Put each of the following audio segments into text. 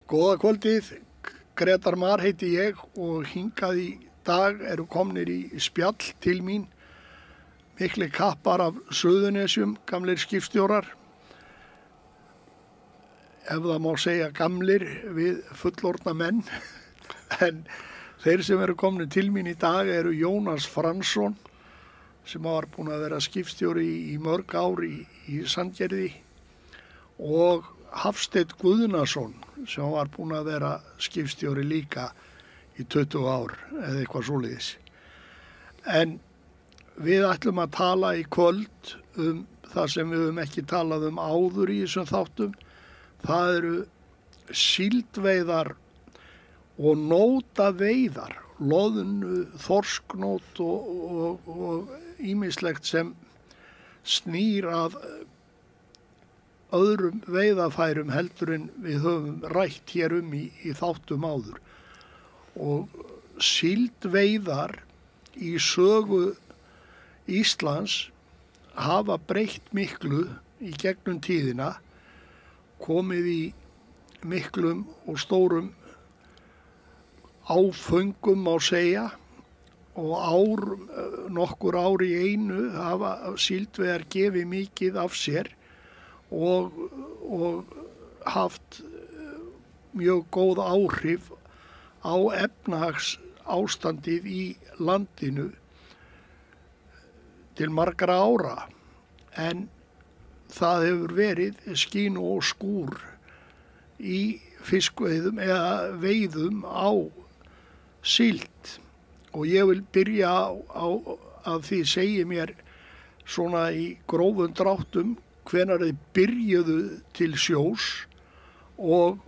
Góða kvöldið, Grétar Mar heiti ég og hingað í dag eru komnir í spjall til mín mikli kappar af Suðurnesjum, gamlir skipstjórar. Ef það má segja gamlir við fullorðna menn, en þeir sem eru komnir til mín í dag eru Jónas Fransson sem var búinn að vera skipstjóri í mörg ár í Sandgerði og Hafsteinn Guðnason sem var búinn að vera skipstjóri líka í 20 ár eða eitthvað svoleiðis. En við ætlum að tala í kvöld það sem við höfum ekki talað áður í þessum þáttum. Það eru síldveiðar og nótaveiðar, loðnu, þorsknót og ýmislegt sem snýr að öðrum veiðafærum heldur en við höfum rætt hér í þáttum áður. Og síldveiðar í sögu Íslands hafa breytt miklu í gegnum tíðina, komið í miklum og stórum áföngum má segja og nokkur ár í einu hafa síldveiðar gefið mikið af sér og haft mjög góð áhrif á efnahagsástandið í landinu til margra ára. En það hefur verið skín og skúr í fiskveiðum eða veiðum á síld. Og ég vil byrja á að þið segi mér svona í grófum dráttum hvenær þið byrjuðu til sjós og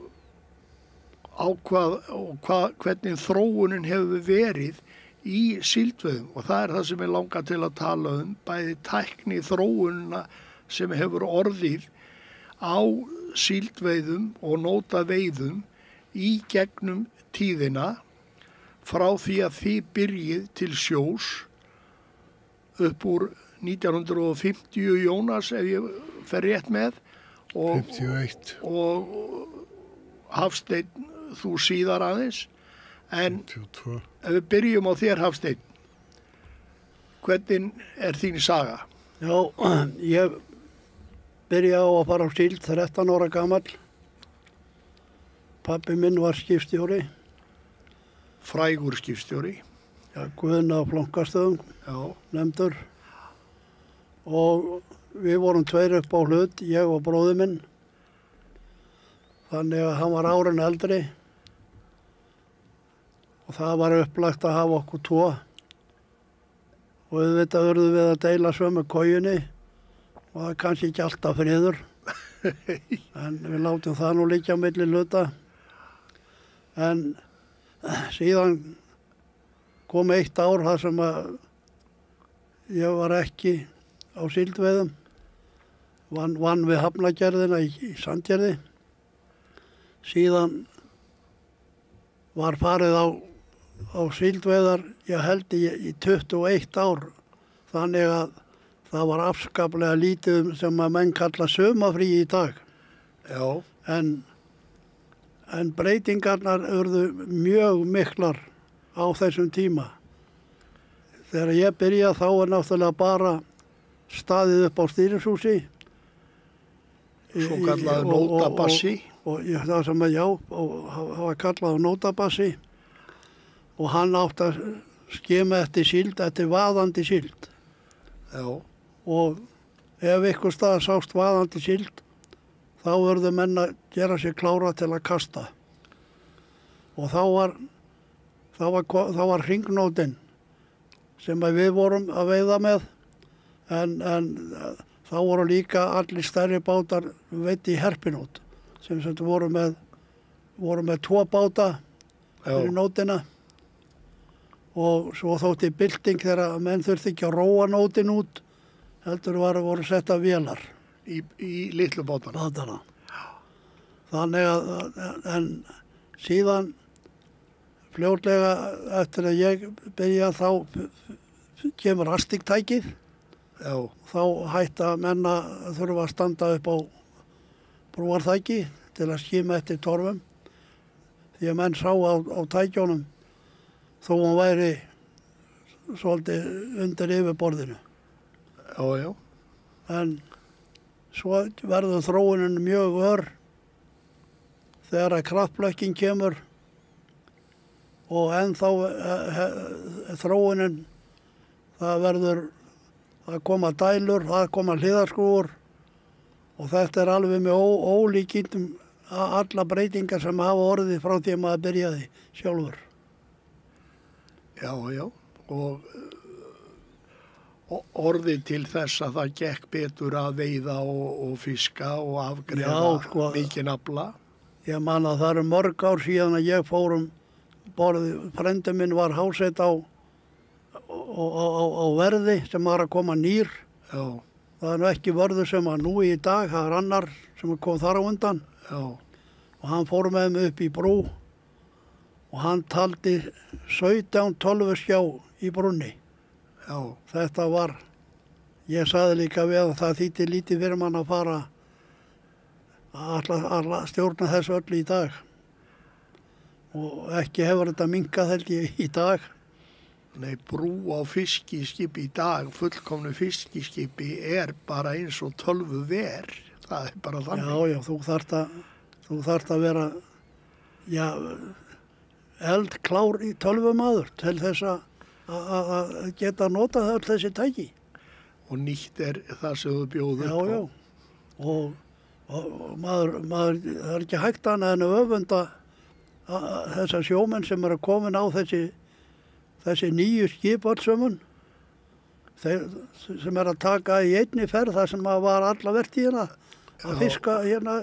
hvernig þróunin hefur verið í síldveiðum. Og það það sem ég langar til að tala bæði tækni þróunina sem hefur orðið á síldveiðum og nótaveiðum í gegnum tíðina frá því að þið byrjið til sjós upp úr 1950, Jónas, ef ég fer rétt með, og 51. Og Hafsteinn, þú síðar aðeins. En 52. Ef við byrjum á þér, Hafsteinn, hvernig þín saga? Já, ég byrjaði á að fara á síld 13 ára gamall. Pabbi minn var skipstjóri. Frægur skipstjóri. Já, Guðna á Flankastöðum, nefndur. Og við vorum tveir upp á hlut, ég og bróðir minn. Þannig að hann var árin eldri. Og það var upplagt að hafa okkur tvo. Og auðvitað urðum við að deila sömu kojunni. Og það er kannski ekki alltaf friður. En við látum það nú liggja á milli hluta. En síðan kom eitt ár þar sem að ég var ekki á síldveiðum. Vann við hafnagerðina í Sandgerði. Síðan var farið á síldveiðar, ég held í 21 ár. Þannig að það var afskaplega lítið sem að menn kalla sumafrí í dag. Já. En breytingarnar urðu mjög miklar á þessum tíma. Þegar ég byrjaði þá náttúrulega bara staðið upp á stýrishúsi. Svo kallaði nótabassi. Og það sem að það var kallað nótabassi. Og hann átti að skema eftir síld, eftir vaðandi síld. Já. Og ef ykkur stað sást vaðandi síld, þá urðu menn að gera sér klára til að kasta. Og þá var hringnótin sem við vorum að veiða með, en þá voru líka allir stærri bátar veitt í herpinót, sem voru með 2 báta fyrir nótina. Og svo þótti bylting þegar menn þurfti ekki að róa nótin út, heldur voru setta vélar. Í litlu bátana. Þannig en síðan fljótlega eftir að ég byrja þá kemur astigtækið. Já. Þá hætta menn að þurfa að standa upp á brúarþæki til að skima eftir torfum. því að menn sá á tækjónum þó hann væri svolítið undir yfirborðinu. Já, já. En svo verður þróunin mjög ör þegar að kraftblökkin kemur og ennþá þróunin, það verður að koma dælur, það koma hliðarskrúfur og þetta er alveg með ólíkindum alla breytingar sem hafa orðið frá því að maður byrjaði sjálfur. Já, já. Og orðið til þess að það gekk betur að veiða og fiska og afgreiða mikinn afla. Ég man að það eru mörg ár síðan að ég fór borðið. Frendi minn var hásett á verði sem var að koma nýr. Já. Það er nú ekki vörður sem að nú í dag, það er annar sem kom þar á undan. Já. Og hann fór með mig upp í brú og hann taldi 17 tölvuskjá í brúnni. Já. Þetta var, ég sagði líka við að það þýtti lítið fyrir mann að fara að stjórna þessu öll í dag. Og ekki hefur þetta minkað held ég í dag. Nei, brú á fiskiskipi í dag, fullkomnu fiskiskipi er bara eins og tölvuver. Það er bara þannig. Já, já, þú þarft að vera, já, eldklár í tölvumaður til þess að geta notað öll þessi tæki. Og nýtt er það sem þú bjóður upp á. Já, já. Og maður, það er ekki hægt annað en að öfunda þessar sjómenn sem eru komin á þessi nýju skip allsömmun. Þeir sem eru að taka í einni ferð þar sem var alla vertíðina að fiska hérna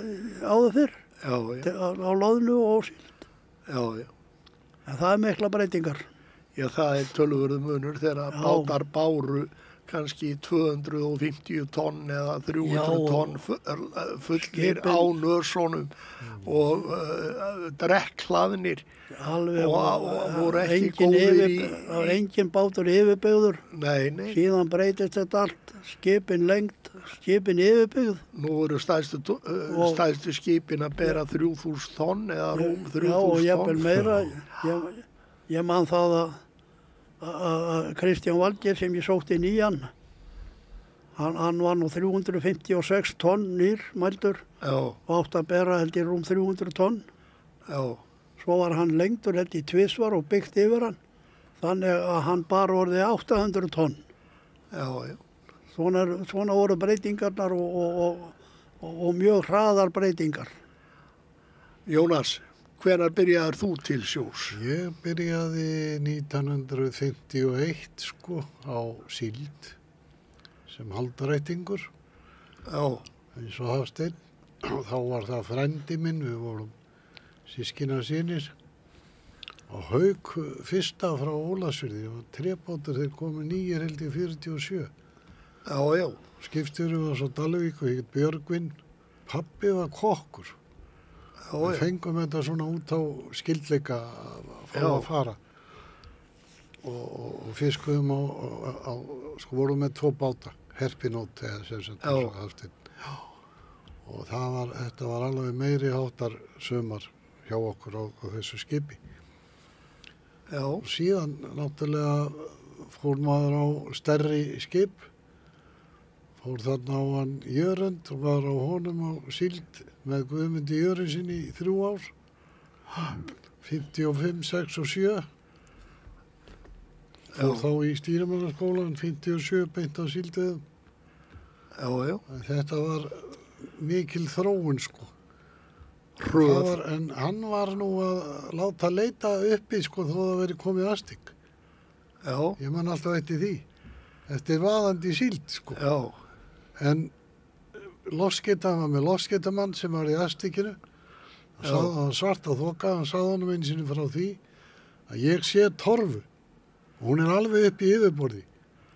áður fyrr. Já, já. Á loðnu og síld. Já, já. En það er mikla breytingar. Já, það er töluverðu munur þegar bátar báru kannski 250 tonn eða 300 tonn fullir á nösunum og drekklaðnir og voru ekki góðir í... Það var engin bátur yfirbyggður. Nei, nei. Síðan breytist þetta allt, skipin lengt, skipin yfirbyggð. Nú voru stærstu skipin að bera 3000 tonn eða rúm 3000 tonn. Já, og jafnvel meira. Ég man það að Kristján Valgeir sem ég sótti nýjan, hann var nú 356 tonn nýr mældur og átt að bera held ég rúm 300 tonn. Já. Svo var hann lengdur held ég tvisvar og byggt yfir hann, þannig að hann bara orðið 800 tonn. Já, já. Svona voru breytingarnar og mjög hraðar breytingar. Jónas, hvenær byrjaðir þú til sjós? Ég byrjaði 1951 á síld sem haldarættingur. Já. Eins og Hafsteinn. Þá var það frændi minn, við vorum systkinasynir. Og Hauk fyrsta frá Ólafsfirði og trébátur þeir komu nýjir held í 47. Já, já. Skipstjóri var svo Dalvík og hét Björgvin. Pabbi var kokkur. Við fengum þetta svona út á skildleika að fara og fiskuðum vorum með 2 báta, herpinót eða sem sagt eins og Hafsteinn. Og þetta var alveg meiri háttar sumar hjá okkur á þessu skipi. Já. Og síðan náttúrulega fór maður á stærri skip, fór þarna á hann Jörund og var á honum á síld með Guðmundi Jörinsinni í 3 ár, 55, 6 og 7. Og þá í stýrimannaskólan 57 beint á síldveiðum. Já, já. Þetta var mikil þróun Hröð. En hann var nú að láta leita uppi þó það veri komið asting. Já. Ég man alltaf eftir því. Eftir vaðandi síld Já. En hann var með lofskeitamann sem var í astikinu. Hann var svart á þoka, hann sagði honum einu sinni frá því að ég sé torfu. Og hún er alveg upp í yfirborði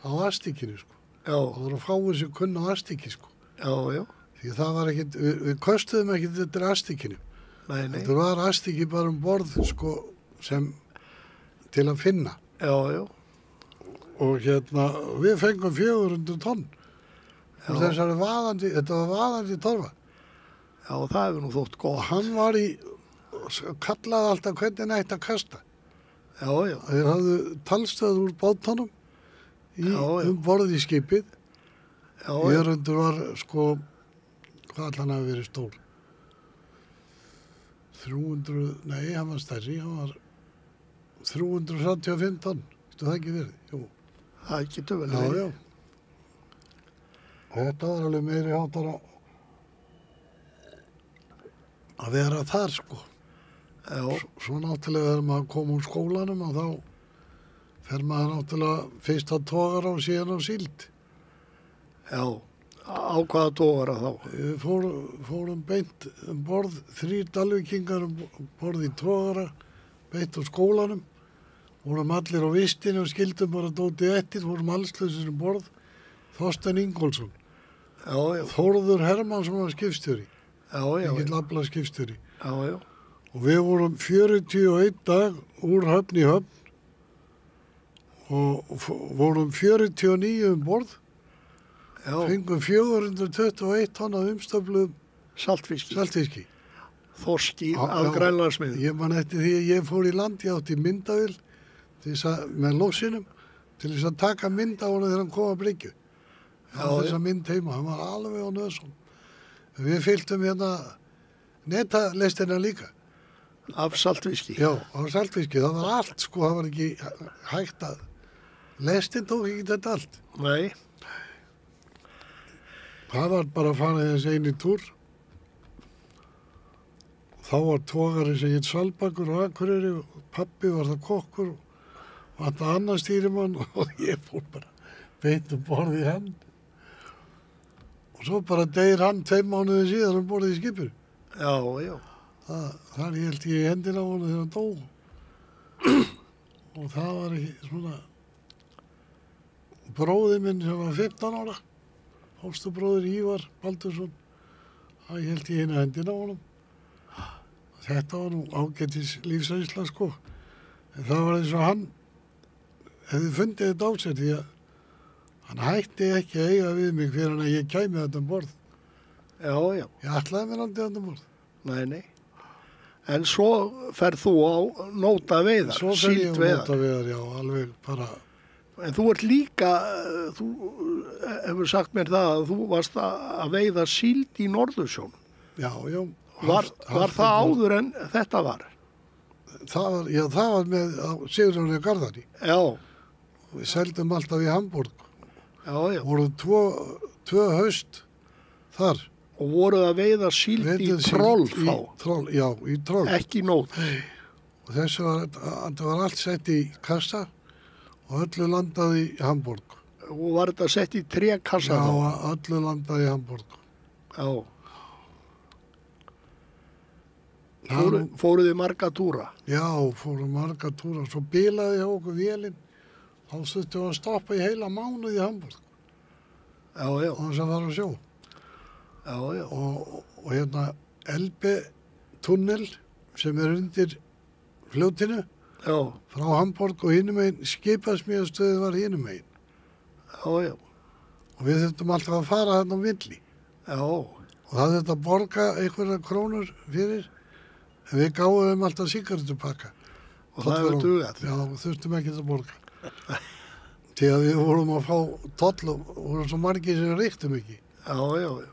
á astikinu Já. Og það voru fáir sem kunna á astiki Já, já. Því það var ekkit, við köstuðum ekkit þetta astikinu. Nei, nei. Þetta var astiki bara borð sem til að finna. Já, já. Og við fengum 400 tonn. Og þetta var vaðandi torfa. Já, það hefur nú þótt gott. Og hann var í kallaði alltaf hvernig nætti að kasta. Já, já. Þeir hafðu talstöð úr bátunum borð í skipið. Já, já. Jörundur var sko, hvað allan hafi verið stór? 300, nei, hann var stærri, hann var 375 tonn. Veistu það ekki verið? Jú. Það getur vel Já, verið. já. Þetta var alveg meiri háttar að vera þar sko. Já, Svo náttúrulega þegar maður kom úr skólanum og þá fer maður náttúrulega fyrst að togara og síðan á síld. já. Á hvaða tógara þá? Við fórum beint borð, 3 dalvíkingar borð í togara, beint á skólanum. Vorum allir á vistinu og skildum bara dótið eftir, vorum allslausir borð. Þorstein Ingólfsson, Já, já. Þórður Hermannsson var skipstjóri, Já, já. mikill afla skipstjóri. Já, já. Og við vorum 41 dag úr höfn í höfn og vorum 49 borð, Já, fengum 421 tonn af umstöfluðum saltfiski. saltfiski. Þorski Já, af já. Grænlandsmiðum. Ég man eftir því að ég fór í land, ég átti myndavél með lósinum til þess að taka mynd á hana þegar hann kom að bryggju. Já, Þessa mynd heima, hann var alveg á nöðsum. Við fylgdum hérna netalestina líka. Af saltfiski. Já, á saltfiski, það var allt sko, það var ekki hægt að, lestin tók ekki þetta allt. Nei, Það var bara að fara þessi eini túr. Þá var togari sem hétt Svalbakur og Akureyri og pabbi var það kokkur og þetta annar stýrimann og ég fór bara beint borði í hann. Og svo bara deyr hann 2 mánuði síðan borði í skipinu. já, já. Þar held ég í hendina á hann þegar hann dó. Og það var ekki svona bróði minn sem var 15 ára. Fóstubróðir Ívar Baldursson. Það held ég hérna hendina á honum. Þetta var nú ágætis lífsreynsla sko. En það var eins og hann hefði fundið þetta á sér því að hann hætti ekki að eiga við mig fyrir hann að ég kæmi þetta borð. Já, já. Ég ætlaði mér aldrei þetta borð. Nei, nei. En svo ferð þú á nóta veiðar, Svo fer ég á síldveiðar. nótaveðar, já, alveg bara, En þú ert líka, þú hefur sagt mér það að þú varst að veiða síld í Norðursjón. já. Var það áður en þetta var? Það var með Sigurjóni Garðari. Já, Við seldum alltaf í Hamburg. já, já. Voru tvö haust þar. Og voruð að veiða síld í Veiddum troll síld þá, í troll, já, í troll. ekki nót. Og þetta var allt sett í kassa og öllu landaði í Hamburg. Og var þetta sett í trékassa Já, þá? öllu landaði í Hamburg. Já. Fóruð þið marga túra? Já, fórum marga túra. Svo bilaði hjá okkur vélinn. Þá þurftum við að stoppa í heila mánuð í Hamburg. Já, já, Og þess að fara að sjó. já, já. Og hérna Elbe-tunnel sem er undir fljótinu Já, frá Hamburg og hinum megin, skipasmíðastöðið var hinum megin. já, já. Og við þurftum alltaf að fara þarna á milli. Já, Og það þurfti að borga einhverja krónur fyrir, en við gáðum alltaf sigarettupakka. og það hefur dugað. Já, þurftum ekki að borga. Því að við vorum að fá toll og vorum svo margir sem reyktum ekki. Já, já, já.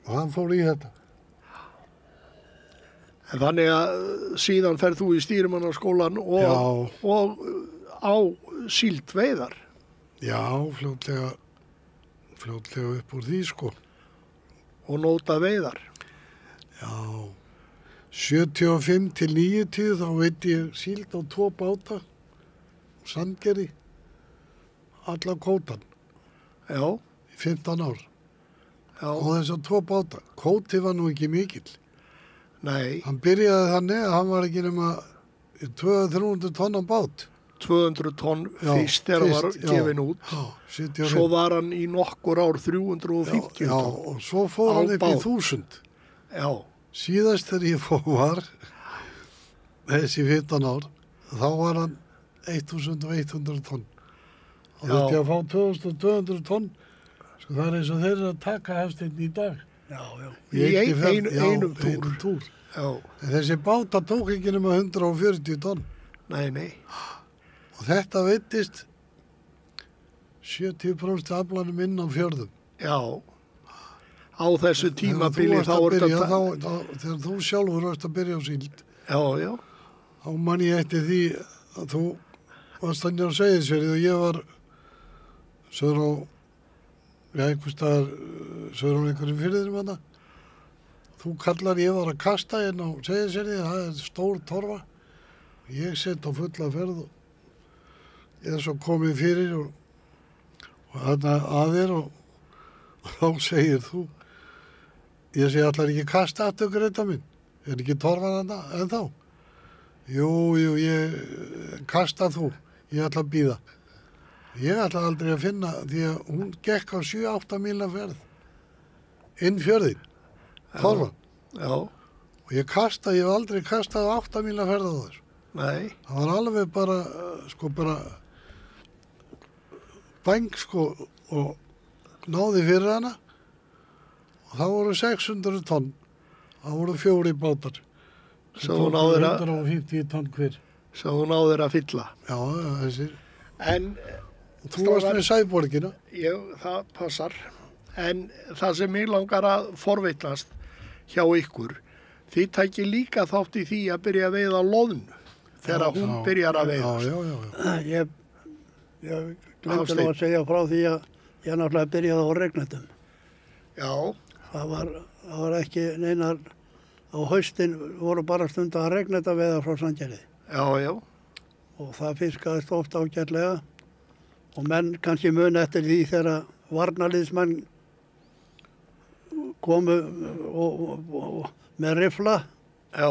Og hann fór í þetta. En þannig að síðan ferð þú í stýrimannaskólan og á síldveiðar. Já, fljótlega upp úr því, sko. Og nóta veiðar. Já, 75 til 90 þá veit ég síld á 2 báta, Sandgerði, alla kótan, Já, í 15 ár. já, Og þessar 2 báta, kóti var nú ekki mikill. nei, Hann byrjaði þannig að hann var ekki nema 200-300 tonn á bát. 200 tonn Já, fyrst þegar hann var fyrst, já. gefin út. Já, 75. Svo var hann í nokkur ár 350 Já, tonn. og svo fór hann Á upp í bát. 1000. Já, Síðast þegar ég fór var, þessi 15 ár, þá var hann 1100 tonn. Og Já. þetta að fá 2200 tonn, sko það er eins og þeir eru að taka Hafsteinn í dag. Já, já. Í Ég einum einum túr. túr. Já, En þessi báta tók ekki nema 140 tonn. nei. Og þetta veittist 70% aflanum inn á fjörðum. Já. Á þessu tímabili Þegar þú þá varst að er byrja, þetta... þegar þú sjálfur varst að byrja á síld, Já, já. þá man ég eftir því að þú varst þannig á Seyðisfirði og ég var söður á, einhvers staðar, söður á einhverjum firðinum hana. Þú kallar, ég var að kasta hérna á Seyðisfirði, það er stór torfa. Ég set á fulla ferð og ég er svo komið fyrir og þarna að þér og þá segir þú, ég segi allar ekki kasta aftur greita minn, er ekki torfan þarna ennþá? Jú, ég kasta þú, ég ætla að bíða. Ég ætla aldrei að finna því að hún gekk á 7-8 mílna ferð inn fjörðin, torfan. Já, Og ég hef aldrei kastað 8 mílna ferð á þessu. nei. Það var alveg bara, bara bæng, og náði fyrir hana og það voru 600 tonn. Það voru 4 bátar. Svo þú náðir að... 150 tonn hver. Svo þú náðir að fylla. Já, þessir. En Þú varst með Sæborgina. það passar. En það sem mig langar að forvitnast hjá ykkur, þið tækir líka þátt í því að byrja að veiða loðnu þegar hún byrjar að veiðast. Já. Ég glemdi nú að segja frá því að ég náttúrulega byrjaði á regnetum. Já, Það var ekki neinar, á haustin voru bara stundar að regneta veiða frá Sandgerði. já. Og það fiskaðist oft ágætlega og menn kannski muni eftir því þegar varnarliðsmenn komu og með rifla Já,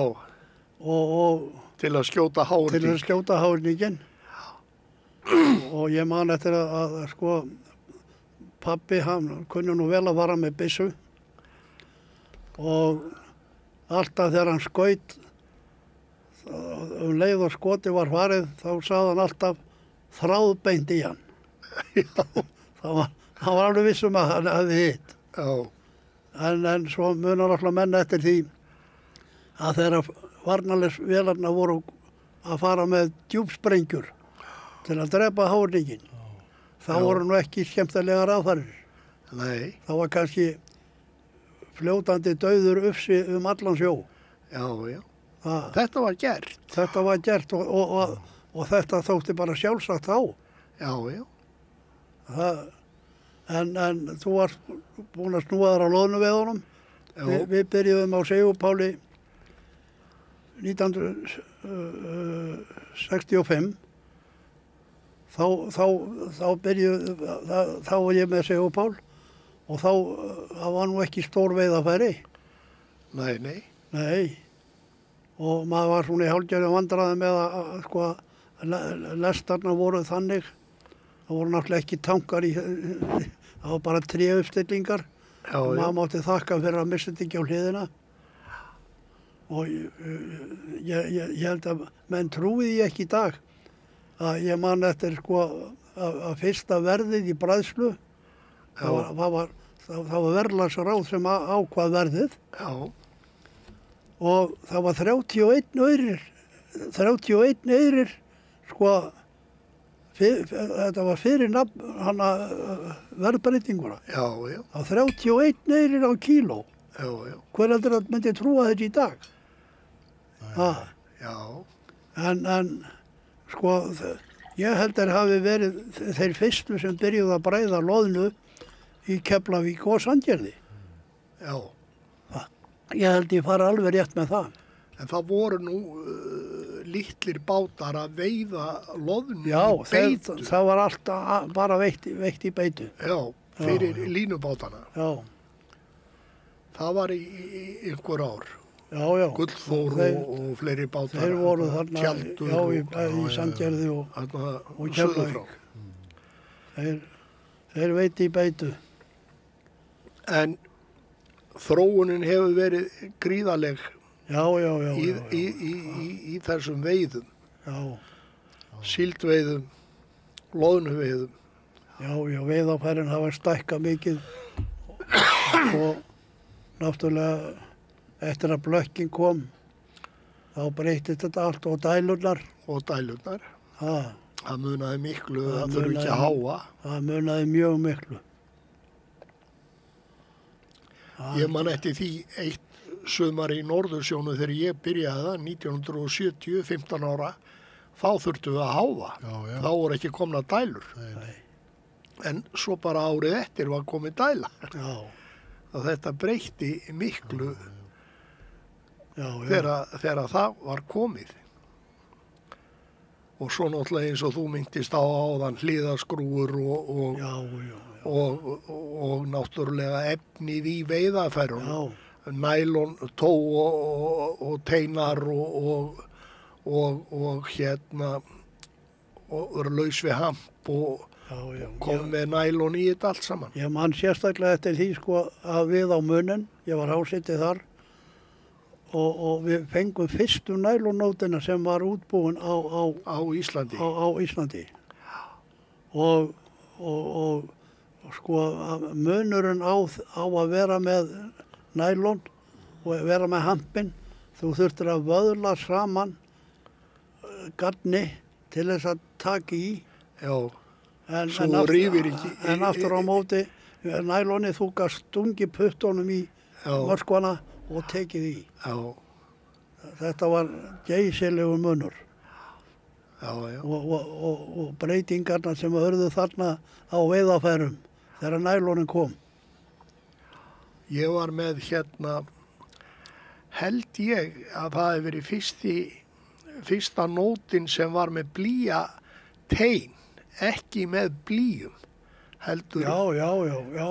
og til að skjóta til að hárni. skjóta hárningin. Og ég man eftir að sko pabbi, hann kunni nú vel að vara með byssu og alltaf þegar hann skaut leið og skoti var farið þá sagði hann alltaf þráðbeint í hann. Hann var alveg viss að hann hefði hitt. Já, En svo munar alltaf menn eftir því að þegar varnarliðsvélarna voru að fara með djúpsprengjur til að drepa hárningin, þá voru nú ekki skemmtilegar aðfarir. nei, Það var kannski fljótandi dauður ufsi allan sjó. já. Það, Þetta var gert. þetta var gert og þetta þótti bara sjálfsagt þá. Já. Það, en þú varst búin að snúa þar á loðnuveiðunum. Já. Við byrjuðum á Sigurpáli 1965. Þá var ég með Sigurpál og þá það var nú ekki stór veiðafæri. Nei. Nei. Og maður var svona í hálfgerðum vandræði með að sko lestarna voru þannig. Það voru náttúrulega ekki tankar það var bara 3 uppstillingar. Já, Og maður mátti þakka fyrir að missa þetta ekki á hliðina. Og ég held að menn trúið því ekki í dag að ég man eftir sko að fyrsta verðið í bræðslu það var verðlagsráð sem ákvað verðið Já, og það var 31 aurir sko þetta var fyrir hana verðbreytinguna já. á 31 aurir á kíló. Já. Hver heldur að myndi trúa þetta í dag? Já. En sko, ég held að hafi verið þeir fyrstu sem byrjuðu að bræða loðnu í Keflavík og Sandgerði. Já. Ég held ég fara alveg rétt með það. En það voru nú litlir bátar að veiða loðnu Já, í beitu. það var alltaf bara veitt í beitu. Já, fyrir línubátana. Já, Það var í einhver ár. já. Gullþór og fleiri bátar. Þeir voru þarna, Tjaldur í Sandgerði og Keflavík. Þeir veitt í beitu. En þróunin hefur verið gríðaleg Já. í þessum veiðum. Já, Síldveiðum, loðnuveiðum. já, veiðarfærin hafa stækkað mikið og náttúrulega eftir að blökkin kom, þá breytist þetta allt og dælurnar. Og dælurnar. Ha, Það munaði miklu, Það það þurfi ekki að munaði- háa. það munaði mjög miklu. Ég man eftir því eitt sumar í Norðursjónu þegar ég byrjaði það, 1970, 15 ára, þá þurftum við að háa. Já, já. Þá voru ekki komna dælur. Nei, En svo bara árið eftir var komið dæla. já, Og þetta breytti miklu já, já. þegar það var komið. Og svo náttúrulega eins og þú myndist á áðan hliðaskrúur og, Já, já, já. og náttúrulega efnið í veiðafærunum. Já, Nælon, tó og teinar og hérna og eru laus við hamp og já, já. kom með nælon í þetta allt saman. Ég man sérstaklega eftir því sko að við á Munin, ég var hásittið þar og við fengum fyrstu nælonótina sem var útbúin Á Íslandi. á Íslandi. Og sko að munurinn á að vera með nælon og vera með hampinn, þú þurftir að vöðla saman garni til þess að taka í. Já, En, Svo en, rifir ekki- en aftur á móti, næloni þú gast stungi puttunum í já, mörskvana og tekið í. já, Þetta var geysilegur munur já. og breytingarna sem hörðu þarna á veiðafærum þegar nælonin kom. Ég var með hérna, held ég að það hefði verið fyrsta nótin sem var með blýja tein, ekki með blýjum, heldur Já,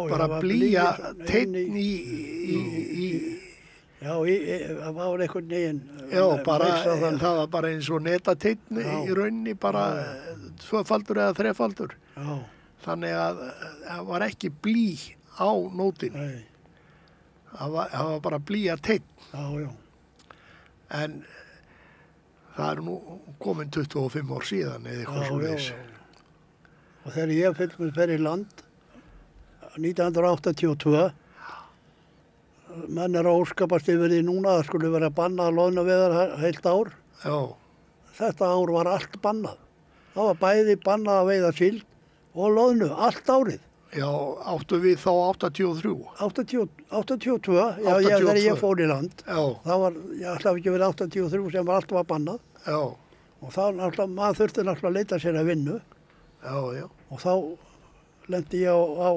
bara það var blýja blýið teinn inn í Já, það var einhvern veginn. já, bara, mixað það þannig. var bara eins og netateinn Já. í rauninni, bara tvöfaldur eða þrefaldur. Já, Þannig að það var ekki blý á nótin, nei, það var bara blýja teinn. já. En það er nú komin 25 ár síðan eða eitthvað svo leys. Og þegar ég fylgst með fyrir land 1982, menn er að óskapast yfir því núna að það skulle vera bannað loðnuveðar heilt ár. Já, Þetta ár var allt bannað. Það var bæði bannað að veiða síld og loðnu, allt árið. já, áttu við þá 83. 82, já, 82. þegar ég fór í land. Já, Það var, ég ætla ekki verið 83 sem var allt var bannað. já, Og þá náttúrulega, maður þurfti náttúrulega að leita sér að vinnu. já, Og þá lendi ég á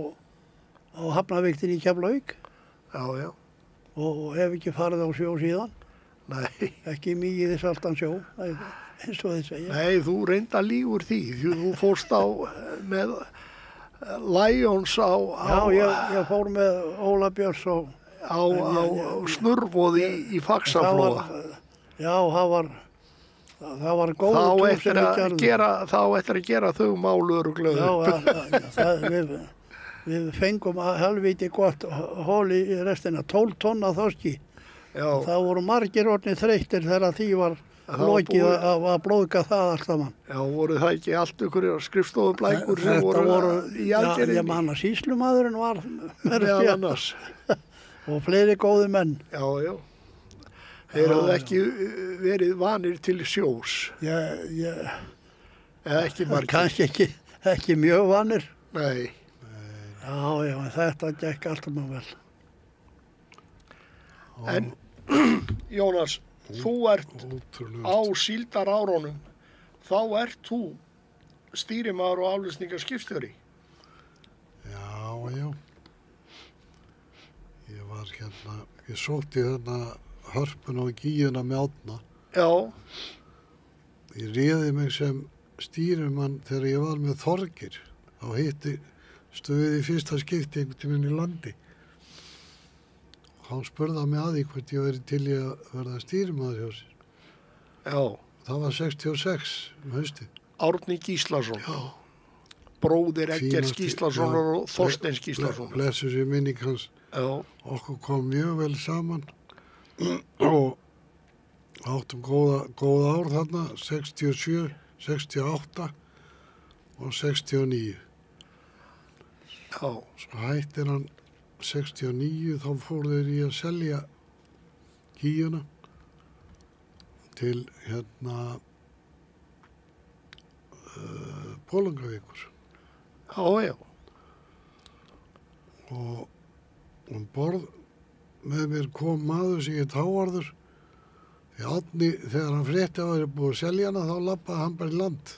Hafnarviktin í Keflavík já, og hef ekki farið á sjó síðan. nei, Ekki mikið saltan sjó, eins og þið segja. nei, þú reynda lífur því, þú fórst á með Lions á Já, ég fór með Óla Björns og snurvoði í Faxaflóa. það var góð Þá túr eftir sem við gerðum. að gera þau málur og glöðu. Við fengum að helviti gott hól í restina, 12 tonna þorski. Já, Það voru margir orðnir þreyttir þegar því var Það var lokið búið. að blóðga það allt saman. já, voru það ekki allt ykkur skrifstofublækur sem Þetta voru í ég aðgerðinni? man að sýslumadurinn var Meðal annars. og fleiri góði menn. Já, já. Þeir hafðu ekki verið vanir til sjós, Ég eða ekki margir. kannski ekki mjög vanir. Nei, Já, en þetta gekk alltaf mjög vel. en Jónas, þú ert Ótrúlega. á síldarárunum, þá ert þú stýrimaður og aflýsningarskipstjóri. Já. Ég var hérna, ég sótti þarna hörpun og gíuna með átna. Já, Ég réði mig sem stýrimann þegar ég var með Þorgir. Þá hitti stöðið í fyrsta skipti einhvern tíminn í landi. Hann spurði mig að því hvort ég verið til í að verða stýrimaður hjá sér. já, Það var 66 haustið. Árni Gíslason, bróðir Eggers Fínasti, Gíslasonar já. og Þorsteins Gíslasonar. Blessu sér minning hans. Já, Okkur kom mjög vel saman og áttum góða ár þarna, 67, 68 og 69. já, Svo hættir hann 69 þá fór þeir í að selja kýjuna til Bolungarvíkur Já, já. og borð með mér kom maður sem ég Hávarður. Því Árni, þegar hann frétti að það búið að selja hana, þá labbaði hann bara í land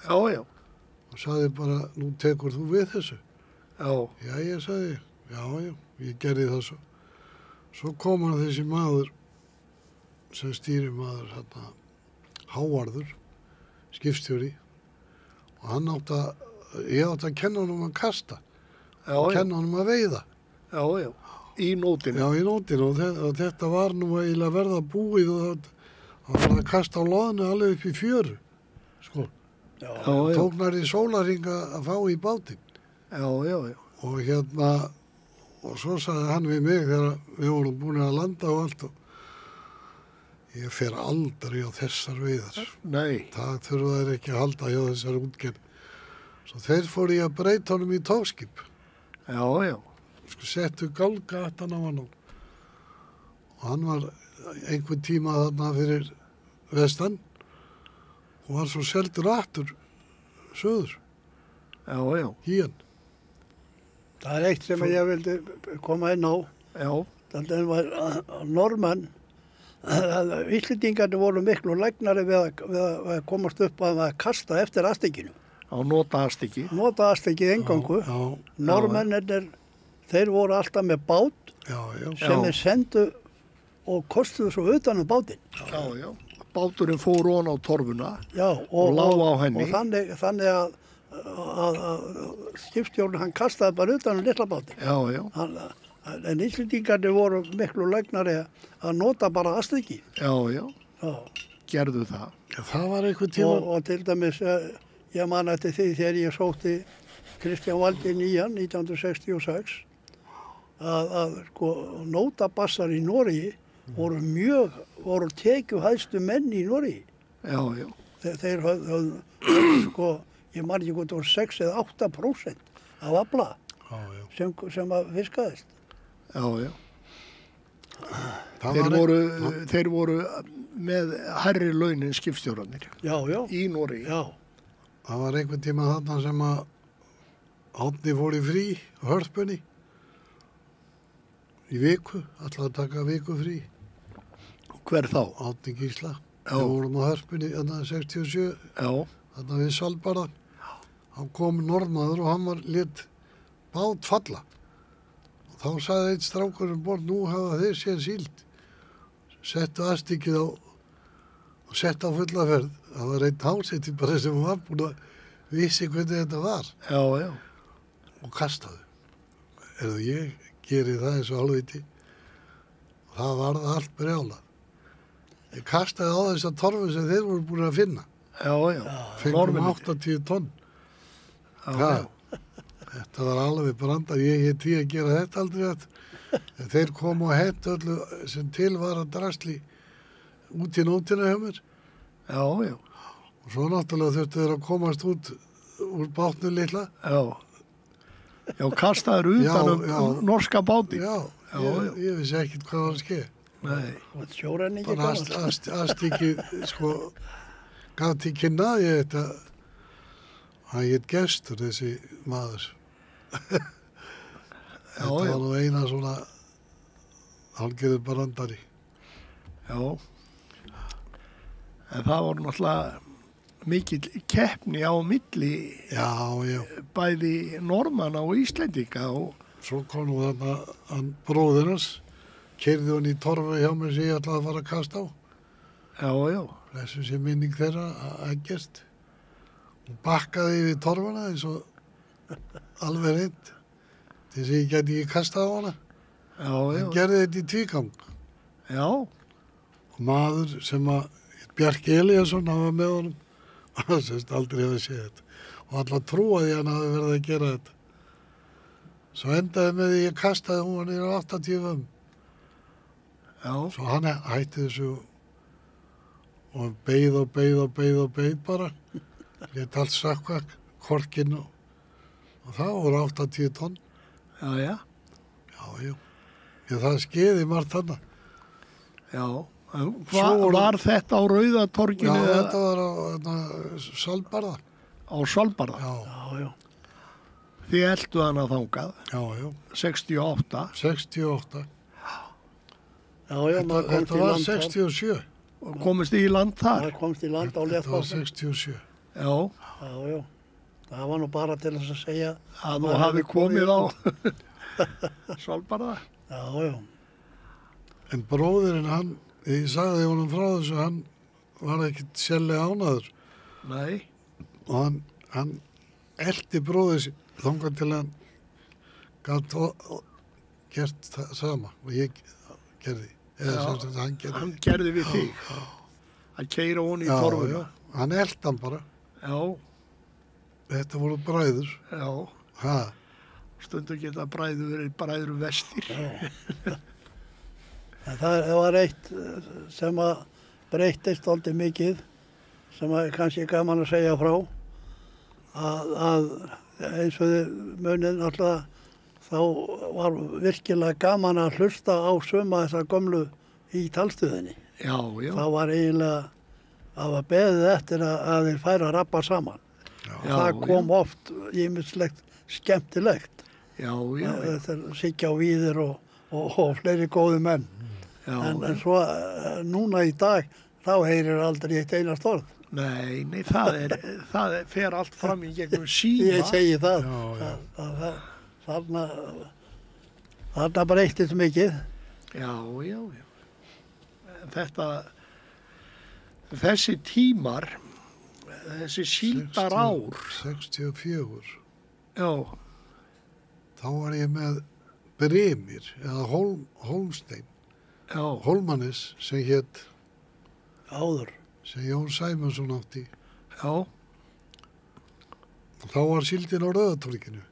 Já, já. og sagði bara, nú tekur þú við þessu. Já, Já, ég sagði, já, ég gerði það svo. Svo kom hann þessi maður sem stýrimaður, Hávarður, skipstjóri, og ég átti að kenna honum að kasta, já, já. kenna honum að veiða. Já, já. Í nótinu. Já, í nótinu og þetta var nú eiginlega að verða búið og það var að kasta á loðinu alveg upp í fjöru, sko. Já, Já, já. Tók nær í sólarhringa að fá í bátinn. Já, já, já. Og og svo sagði hann við mig þegar við vorum búin að landa og allt og ég fer aldrei á þessar veiðar. Nei. Það þurfa þeir ekki að halda hjá þessar útgerð. Svo þeir fóru ég að breyta honum í tóskip. Já, já. Sko settu gálga aftan á hann og hann var einhvern tíma þarna fyrir vestan og var svo seldur aftur söður, Já, já. hían. það er eitt sem ég vildi koma inn á. Já, Það var að Norðmenn, Íslendingarnir voru miklu læknari við að komast upp að kasta eftir astekinu. á notast ekki. Nota astekið engangu. Já, Norðmennir, þeir voru alltaf með bát já, sem Já. þeir sendu og kostuðu svo utan um bátinn. Já, já. Báturinn fór ofan á torfuna. Já, Og lá á henni. Og þannig að skipstjórinn hann kastaði bara utan um litla bátinn. Já, já. En Íslendingarnir voru miklu læknari að nota bara astekið. Já, já. Já. Gerðu það. Já, það var einhvern tíma. Og til dæmis, ég man eftir því þegar ég sótti Kristján Valdi nýjan 1966 að sko nótabassar í Noregi voru tekjuhæstu menn í Noregi. Já, já. Þeir höfðu sko, ég man ekki hvort það voru 6 eða 8% af afla Já, já. sem að fiskaðist. Já, já. Það Þeir voru með hærri launin skipstjórarnir Já, já, í Noregi. já, Það var einhvern tíma þarna sem að Árni fór í frí á Hörpunni í viku, alltaf að taka viku frí. Hver þá? Árni Gísla. Já. Við vorum á Hörpunni þarna 67, Já, þarna við Svalbarða. Hann kom norðmaður og hann lét bát falla. Og þá sagði einn strákur um borð, nú hafa þeir séð síld. Settu astikið á og settu á fulla ferð. Það var einn hásetti bara sem var búin að vissi hvernig þetta var já, já. og kastaði. Ég geri það eins og alviti. Það var það allt brjálað. Ég kastaði á þess að torfu sem þeir voru búin að finna. Já, já. Fengum Norðmennirnir. 80 tonn. Já, Það, já. þetta var alveg brandar. Ég hét því að gera þetta aldrei aftur. En þeir komu og hentu öllu sem til var að drasli út í nótina hjá mér. Já, já. Og svo náttúrulega þurftu þeir að komast út úr bátnu litla. Já. Já, kastaður utan Já, um norska báti. Já, Já, ég vissi ekkert hvað var að ske. Nei. sjórenningi Bara komast. Astiki, sko, gaf til kynna ég þetta. Hann hét Gestur, þessi maður. Já, Þetta já. var nú eina svona hálfgerður brandari. Já. En það var náttúrulega mikill keppni á milli Já, já. bæði Norðmanna og Íslendinga og Svo kom nú þarna hann bróðir hans, keyrði hann í torfu hjá mér sem ég ætlaði að fara að kasta á. já, já. Þessu sé minning þeirra að gert. Hún bakkaði yfir torfuna eins og alveg reynd. Þess að ég geti ekki kastað á hana. Já, já. Hann gerði þetta í tvígang. Já, Og maður sem að Bjarki Elíasson hafa með honum, hann sést aldrei hefði séð þetta. Og alltaf trúaði hann hafi verið að gera þetta. Svo endaði með því ég kastaði hún í 85. já, Svo hann hætti þessu og beið bara. Lét allt sökkva, korkinn og það voru 80 tonn. já, já. Já, já. Já, það skeiði margt þarna. Já. Svo voru- Var þetta á Já, Rauðatorginu eða þetta var á Svalbarða. á Svalbarða? Já, Já, já. Þið eldu hana þangað, já. 68, 68. Já, já, maður komst Þetta í var land þar. 67. og komist þið í land þar. Maður komst í land á Þetta var léttbátum. 67. Já, Já, já. Það var nú bara til þess að segja. að þú maður hafi hefði komið á Svalbarða. Já, já. En bróðirinn hann, ég sagði honum frá þessu, hann var ekkit sérlega ánæður. Nei, Og hann eldi bróðir sér þangað til hann gat gert það sama og ég gerði. Eða Já, sem sagt hann gerði. hann gerði við þig að keira honi í Já, torfuna. já. Hann eldi hann bara. Já, Þetta voru bræður. já. Ha, Stundu geta bræður verið bræður vestir. En það var eitt sem að breyttist aldrei mikið, sem að kannski er gaman að segja frá, að eins og þið munið náttúrulega, þá var virkilega gaman að hlusta á suma þessar gömlu í talstöðinni. Já, já. Það var eiginlega, það var beðið eftir að þeir færa að rappa saman. Já, Það kom oft ýmislegt skemmtilegt. Já, já, já. Þetta er Siggja og Víðir og fleiri góði menn. Já, En svo núna í dag, þá heyrir aldrei eitt einast orð. Nei, það fer allt fram í gegnum síma. Ég segi það. Já, já. Þarna breyttist mikið. Já, já, já. Þessi tímar, þessi síldar ár, 64. já, Þá var ég með Brimir, eða Hólmstein, já, Hólmanis, sem hétt, Áður. sem Jón Sæmundsson átti. já, Þá var síldin á Rauðatorginu,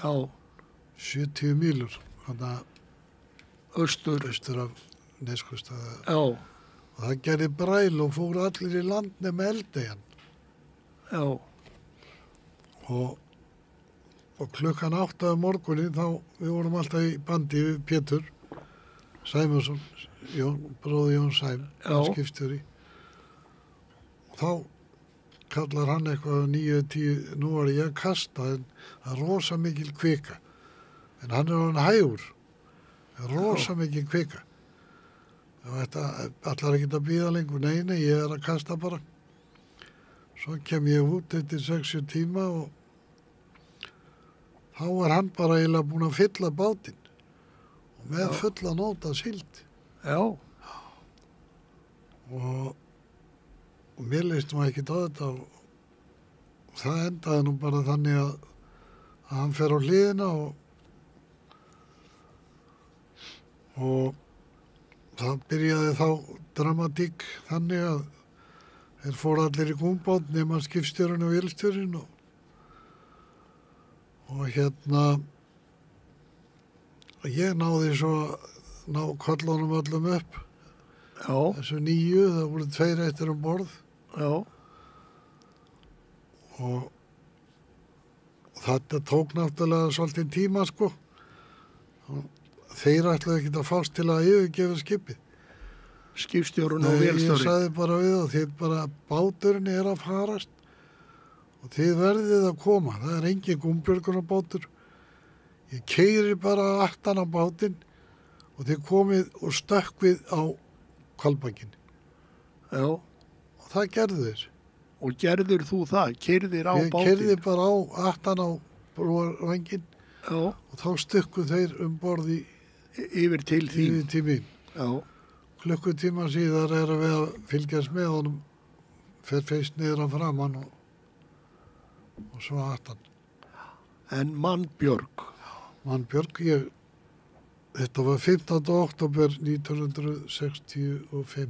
já, 70 mílur, þannig að austur, austur af Neskaupstað. já, Og það gerði bræl og fóru allir í land nema Eldeyjan. já, Og klukkan 8 morgunin þá, við vorum alltaf í bandi við Pétur Sæmundsson, bróði Jón Sæm, Já. skipstjóri. Og þá kallar hann eitthvað 9-10, nú var ég að kasta, en það er rosa mikil kvika. En hann er hann hægur, það er rosa mikil kvika. Og þetta allar ekki að bíða lengur, nei, ég er að kasta bara. Svo kem ég út eftir 6 tíma og þá var hann bara eiginlega búinn að fylla bátinn og með Já. fulla nóta síld. já, Og mér leist nú ekkert á þetta og það endaði nú bara þannig að hann fer á hliðina og það byrjaði þá dramatík þannig að þeir fóru allir í gúmbát nema skipstjórinn og vélstjórinn og hérna ég náði svo að ná kollunum öllum upp já, þessu 9, það voru 2 eftir borð já, og þetta tók náttúrulega svolítið tíma sko. Og þeir ætlaði ekki að fást til að yfirgefa skipið. skipstjórun og Nei, ég vélstjóri. sagði bara við og þið bara báturinn er að farast og þið verðið að koma. Það er engin gumbjörgunarbátur. Ég keyri bara aftan á bátinn og þið komið og stökkvið á Hvalbakinn. Já, Og það gerðu þeir. og gerður þú það, keyrðir á Ég bátinn. keyrði bara aftan á brúarvænginn Já, og þá stukku þeir borð yfir til þín. yfir til mín. Já, Klukkutíma síðar erum við að fylgjast með honum, fer feist niður á framann og svo aftan. en Mannbjörg, Mannbjörg, þetta var 15. október 1965.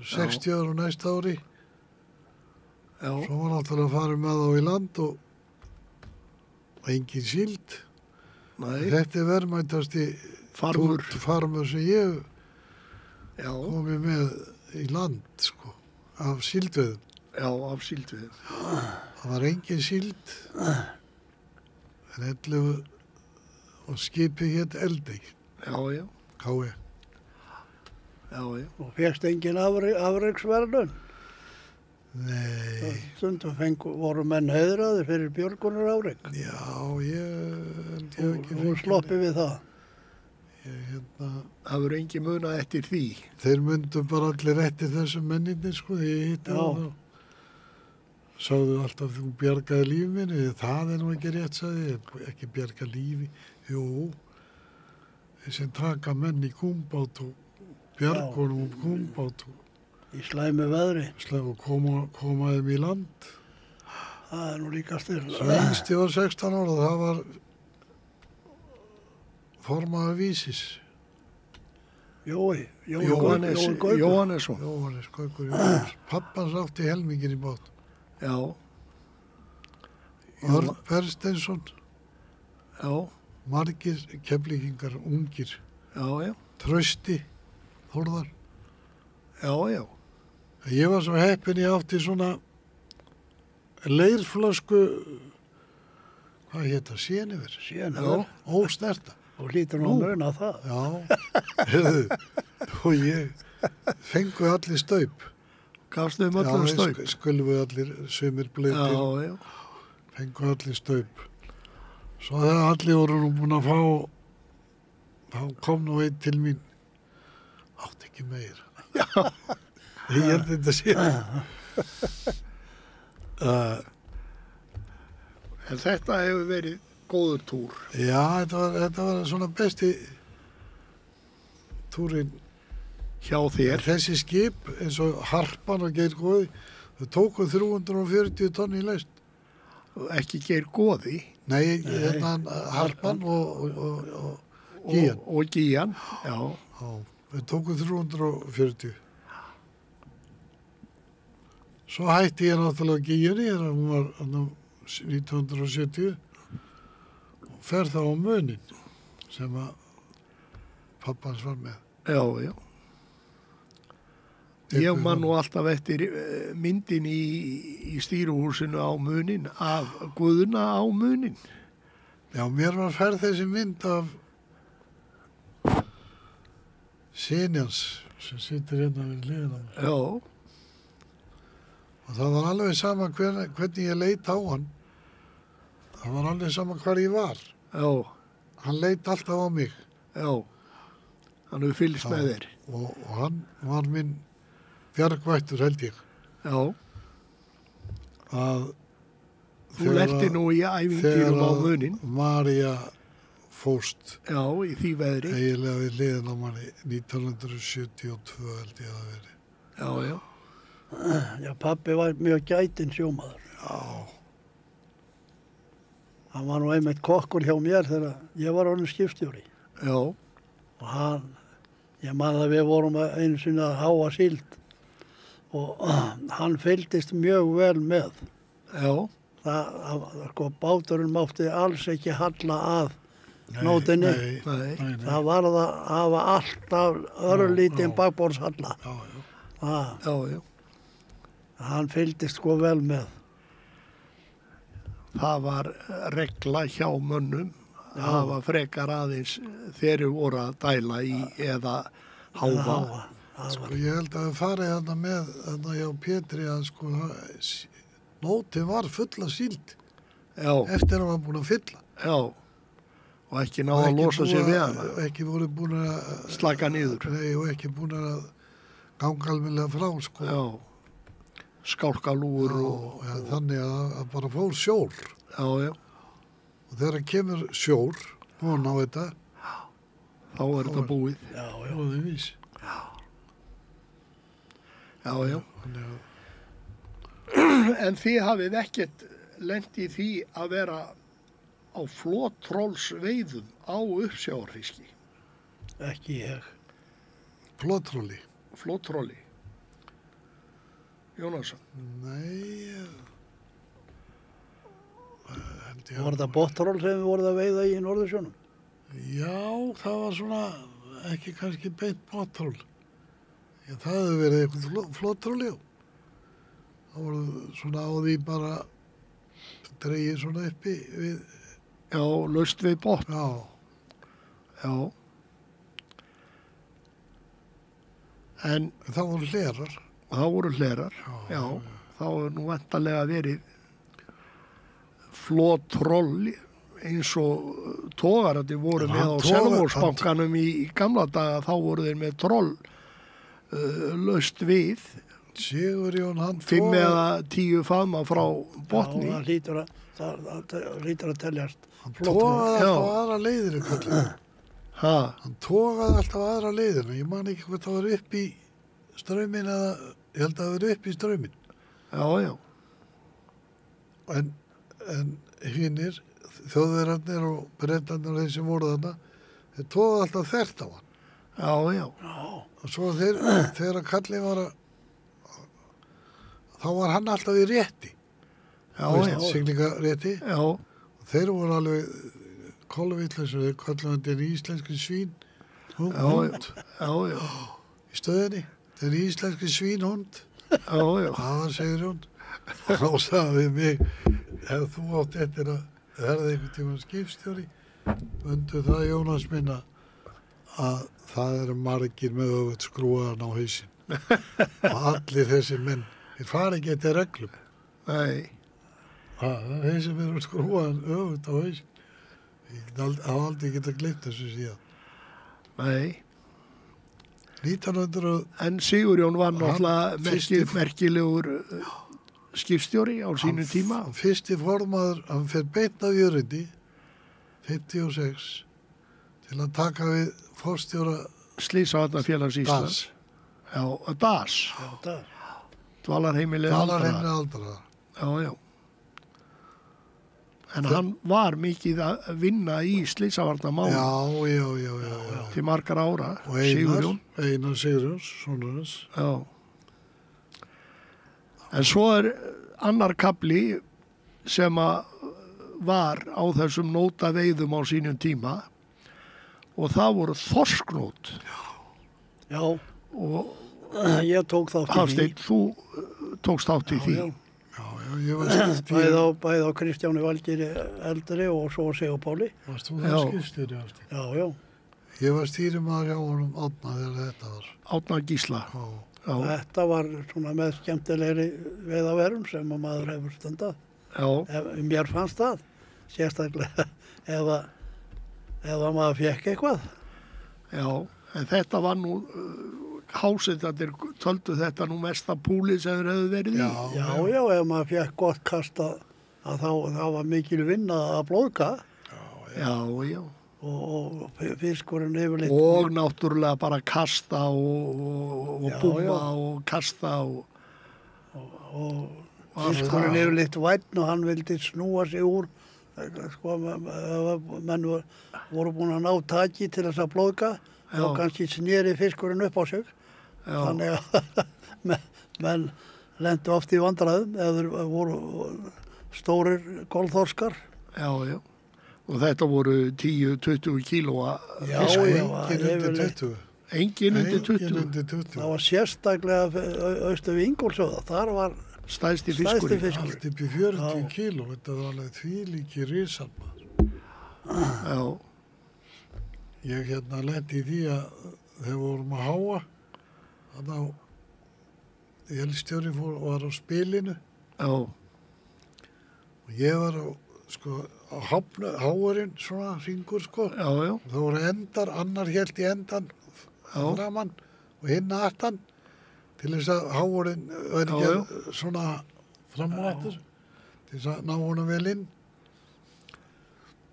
Það eru 60 ára á næsta ári. já, Svo var náttúrulega að fara með þá í land og engin síld. nei, Þetta er verðmætasti farmur sem ég já, komið með í land, sko, af síldveðum. já, af síldvið. Það var engin síld, en 11 og skipið hétt Eldey, Já, já, K.E. já, já. Og fegst engin afreiksverðun. Nei, Stundum voru menn heiðraðir fyrir björgunar afreik. já, ég hef ekki Og sloppið við það. Það verður engin munað eftir því. Þeir myndu bara allir eftir þessum menninni, sko, þegar ég hitti Já. þá. Sáðu alltaf þú bjargaði lífi minni, það er nú ekki rétt, sagði ég, ekki bjarga lífi. Jú, þessi taka menn í kúmbát og bjargunum um kúmbát Í slæmu veðri. og koma þeim í land. Það er nú líka styr. Svo yngsti var 16 ára, það var formaður vísis. Jóhannes Gaukur. Jóhannesson. Jóhannes Gaukur Jóhannes. Pappans átti helmingin í bát. Já, Örn Bersteinsson, já, margir keflíkingar, ungir. já, já, Trausti, Þórðar. já, já. Ég var svo heppinn, ég átti svona leirflösku, hvað hétt það, Séniver? Séniver. Ósnerta. Og hlýtur nú að muna það. Já, heyrðu, og ég fengu allir staup. Gafstu öllum staup. Skulfu allir sumir blöytir, Já, já, fengu allir staup. Svo þegar allir voru nú búin að fá, þá kom nú einn til mín, átt ekki meir. Já. Ég held þetta sé. En þetta hefur verið góður túr. Já, þetta var svona besti túrin. Hjá þér. Þessi skip, eins og Harpan og Geirgóði, þau tóku 340 tonn í lest. Ekki Geir Góði. Nei, Harpan og Gían. Og Gían, já. Já, þau tóku 340. Svo hætti ég náttúrulega Gíunni, þegar hún var 1970 og fer þá á Munin, sem að pappans var með. Já, já. Ég man nú alltaf eftir myndin í stýruhúsinu á Munin, af Guðna á Munin. Já, mér var færð þessi mynd af Sinjans, sem situr hérna við hliðina á mér. Já, Og það var alveg sama hvernig ég leit á hann. Það var alveg sama hvar ég var. já, Hann leit alltaf á mig. já. Hann hefur fylgst með þér. Og hann var minn bjargvættur, held ég. Já, Að þú lenti nú í ævintýrum á Munin. María fóst Já, í því veðri. eiginlega við hliðin á manni 1972, held ég að veri. Já, já. Já, pabbi var mjög gætinn sjómaður. Já, Hann var nú einmitt kokkur hjá mér þegar ég var orðinn skipstjóri. Já, Og ég man að við vorum einu sinni að háa síld og hann fylgdist mjög vel með. já, Sko, báturinn mátti alls ekki halla að nótinni. nei. Það var það að hafa alltaf örlítinn bakborðshalla. já, já. Já, já. Hann fylgdist sko vel með. Það var regla hjá mönnum að hafa frekar aðeins þeir voru að dæla í eða háfa. Sko, ég held að það farið þarna með þarna hjá Pétri að sko nótin var fulla síld Já, eftir að hann var búin að fylla. já. Og ekki náða að losa sér við hana. Ekki voru búin að Slaka niður. Nei, og ekki búin að ganga almennilega frá, sko. Já. Skálkalúur og... Já, þannig að bara fór sjór. Já, já. Og þegar kemur sjór, hún á þetta, Þá er þetta búið. Já, já. og þau vís. Já, já. Þannig að, En þið hafið ekkert lent í því að vera á flottrollsveiðum á uppsjávarfiski. Ekki ég. plótróli. Flottrolli. Jónasson. Nei, held ég Var þetta bottroll sem við vorum að veiða í Norðursjónum? Já, það var svona, ekki kannski beint bóttról. Já, það hefði verið eitthvað flóttról, já. Það voru svona á því bara dregið svona uppi við, Já, laust við botn. já, Já. En Það voru hlerar. þá voru hlerar, já. Þá er nú vantarlega verið flottroll eins og togarandi voru Já, með á hann Selvogsbankanum í gamla daga, þá voru þeir með troll laust við, Sigurjón, hann 5 eða 10 faðma frá botni. Já, það hlýtur að teljast Hann flott. tógaði Já. alltaf aðra leiðir í kvöldinu. Ha, Hann tógaði alltaf aðra leiðir. Ég man ekki hvað það var upp í strömmin eða ég held að það var upp í strömmin. já, já, En hinnir, þjóðverðarnir og brettarnir og þeir sem voru þarna, þeir tógaði alltaf þvert á hann. já, já, Og svo þegar að kallið var að, þá var hann alltaf í rétti. já, já, Siglingarétti. já, Og þeir voru alveg kolvitlaus og þeir kallu hann til íslenski svín, hund já, já, í stöðinni. Þeir eru íslenski svínhund. já, já, Það segir hún. Og þá sagði við mig, ef þú átt eftir að verða einhvern tímann skipstjóri, mundu það Jónas minna að það eru margir með öfut skrúaðan á hausinn. Og allir þessi menn, þeir fara ekki eftir reglum. nei, Það er þeir sem eru skrúaðan öfut á hausinn. Ég hafa aldrei getað gleymt þessu síðan. nei. 1900, En Sigurjón var náttúrulega fyrsti- merkilegur skipstjóri á sínum tíma. hann fyrsti formaður, hann fer beint af jörundi, 56, til að taka við forstjóra Slysavarnafélags Íslands. Já, DAS, Já, það. dvalarheimilið Dalarheimili aldraðra. aldraða. Já, já. En hann var mikið að vinna í slysavarnamálum Já. til margar ára, Og Sigurjón. Einar Sigurjóns, sonur hans. Já. En svo er annar kapli sem að var á þessum nótaveiðum á sínum tíma og það voru þorsknót. Já, Og ég tók þátt í því. Hafsteinn, þú tókst þátt í því. Já, Ég var skipstjóri. bæði á Kristjáni Valgeri eldri og svo Sigur Páli. Varst þú Já. það skipstjóri aftur? Já, já. Ég var stýrimaður hjá honum Árna þegar þetta var. Árna Gísla. Já. Já, Þetta var svona með skemmtilegri veiðaverum sem að maður hefur stundað. já, Mér fannst það, sérstaklega ef að maður fekk eitthvað. já. En þetta var nú, hásetarnir töldu þetta nú mesta púlið sem þeir hefðu verið í. Já, ef maður fekk gott kasta að þá var mikil vinna að blóðka Já, já. og fiskurinn yfirleitt. Og náttúrulega bara kasta og Já, búa já. og kasta og og fiskurinn yfirleitt vænn og hann vildi snúa sig úr. Sko, menn voru búin að ná taki til þess að blóðka og kannski sneri fiskurinn upp á sig. já, Þannig að menn lendu oft í vandræðum eða þeir voru stórir golþorskar. já, já. Og þetta voru 10-20 kílóa Já, fiskur. já. Engin undir yfirleitt. 20. Engin undir 20. Engin undir 20. Það var sérstaklega austur við Ingólfsöða. Þar var Stærsti stærsti fiskurinn. fiskur. Allt upp í 40 Já. kíló. Þetta var alveg þvílíki risalmaður. Já, Ég lendi í því að þegar vorum að háa, þannig að elstjóri var á spilinu já, og ég var á háurinn svona hringur sko. já, já, Það voru endar, annar hélt í endan Já. framann og hinn aftan til þess að háurinn væri Já, ekki svona fram og aftur til þess að ná honum vel inn.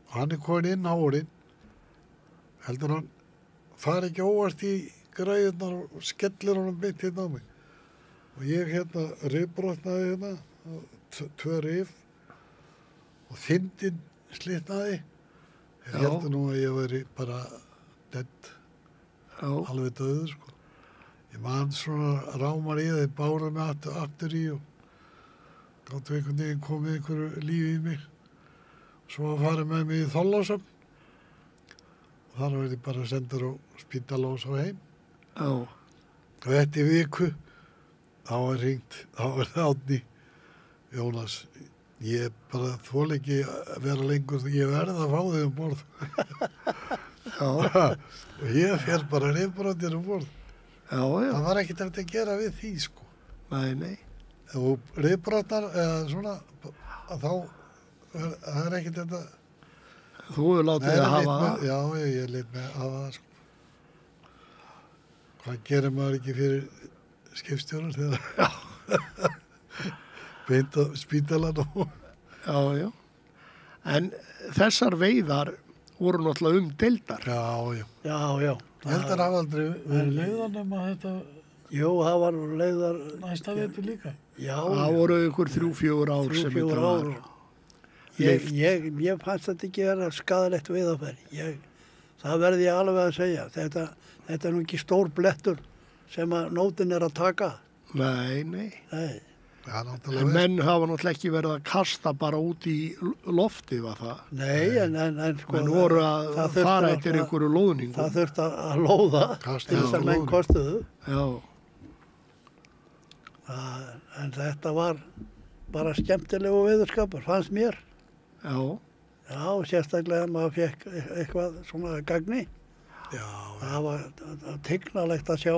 Og hann er komin inn háurinn, heldur hann fari ekki óvart í græðunar og skellir honum beint hérna á mig. Og ég rifbrotnaði tvö rif og þindin slitnaði. Ég Já. heldur nú að ég væri bara dead, já, alveg döður sko. Ég man svona rámar í þeir bára mig aftur í og gáttu einhvern veginn komið einhverju lífi í mig. Svo að fara með mig í Þorlákshöfn og þar verði ég bara sendur á spítala og svo heim. já, Og þetta í viku, þá var hringt, þá var Árni, Jónas, ég bara þól ekki að vera lengur, ég verð að fá þig um borð. Já, og ég fer bara rifbrotir um borð. já, já, Það var ekkert hægt að gera við því, sko. nei. Ef þú rifbrotar eða svona, að þá það er ekkert þetta... Þú hefur látið að hafa það. Já, ég leit með að hafa það, sko. Hvað gerir maður ekki fyrir skipstjórar þegar beint á spítalan og... Já, já. En þessar veiðar voru náttúrulega umdeildar. Já. Já, já. Ég held að hafa aldrei verið leiðan að þetta Jú, það var leiðar, næsta veitur líka. já, Það voru ykkur 3-4 ár sem 3-4 þetta var. ár. Ég fannst þetta ekki vera skadalegt veiðarfæri. Það verði ég alveg að segja. Þetta er nú ekki stór blettur sem að nótin er að taka. Nei. Nei. Já, En náttúrulega menn hafa náttúrulega ekki verið að kasta bara út í lofti, var það. Nei, en sko... Menn voru að það þurfti fara eftir náttúrulega- einhverju lóðningu. Það þurfti að lóða Kasta til þess á að menn lóðingu. kostuðu. Já, En þetta var bara skemmtilegu veðurskapur, fannst mér. já, Já, sérstaklega ef maður fekk eitthvað svona gagni. Já, Það var tignalegt að sjá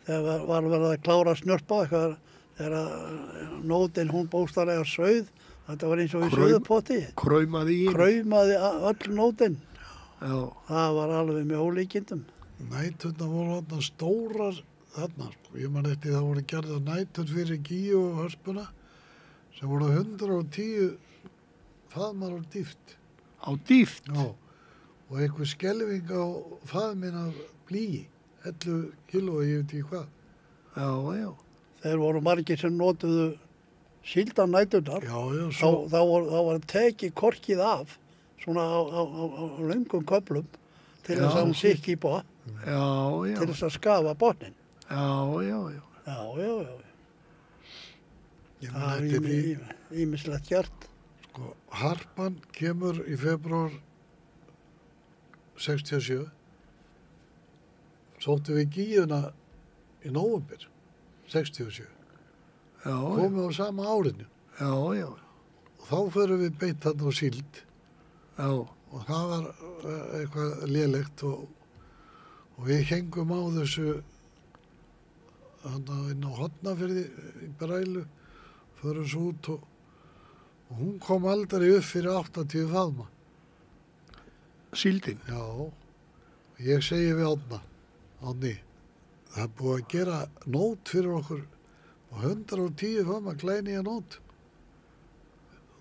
þegar var verið að klára snjörpa eitthvað þegar nótin hún bóstalega sauð. Þetta var eins og í Kraum- sauðupoti. kraumaði í. Kraumaði öll nótin. Já, Það var alveg með ólíkindum. næturnar voru þarna stórar þarna, sko. Ég man eftir það voru gerðar nætur fyrir Gíu og Hörpuna sem voru 110 faðmar og dýft. á dýft. Já, og einhver skelving á faðminn af blíi, 11 kíló, ég veit ekki hvað. Já. Þeir voru margir sem notuðu síldan næturnar. Já, Þá var tekið korkið af svona á löngum köflum til Já. þess að hún sikki í botn, Já. til þess að skafa botnin. Já. Já. ég Það man er eftir því, ímislegt gert. sko, Harpan kemur í febrúar 67, sóttu við Gíuna í nóvember 67, Já. komum á sama árinu Já. og þá förum við beint þarna á síld Já. og það var eitthvað lélegt og við hengum á þessu inn á Hornafirði í Brælu, förum svo út og hún kom aldrei upp fyrir 80 faðma. Síldin. Já, og ég segi við Árni, það er búið að gera nót fyrir okkur og 110 faðma glænýja nót.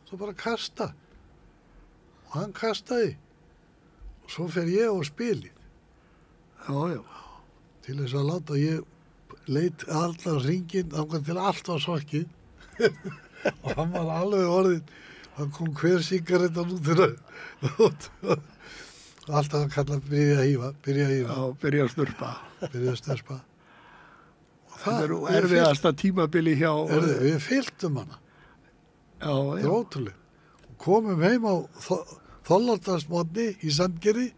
Svo bara kasta. Og hann kastaði. Og svo fer ég á spilið Já. til þess að láta ég leit allar hringinn þangað til allt var sokkið og hann var alveg orðinn, hann kom hver sígarettan út þeirra og alltaf hann kalla byrja að hífa, Já, byrja að sturpa. byrja að störpa. Og Það er við erfiðasta tímabili hjá... við fylgdum hana, þetta er Já. ótrúlega. Og komum heim á Þollardagsmótni í Sandgerði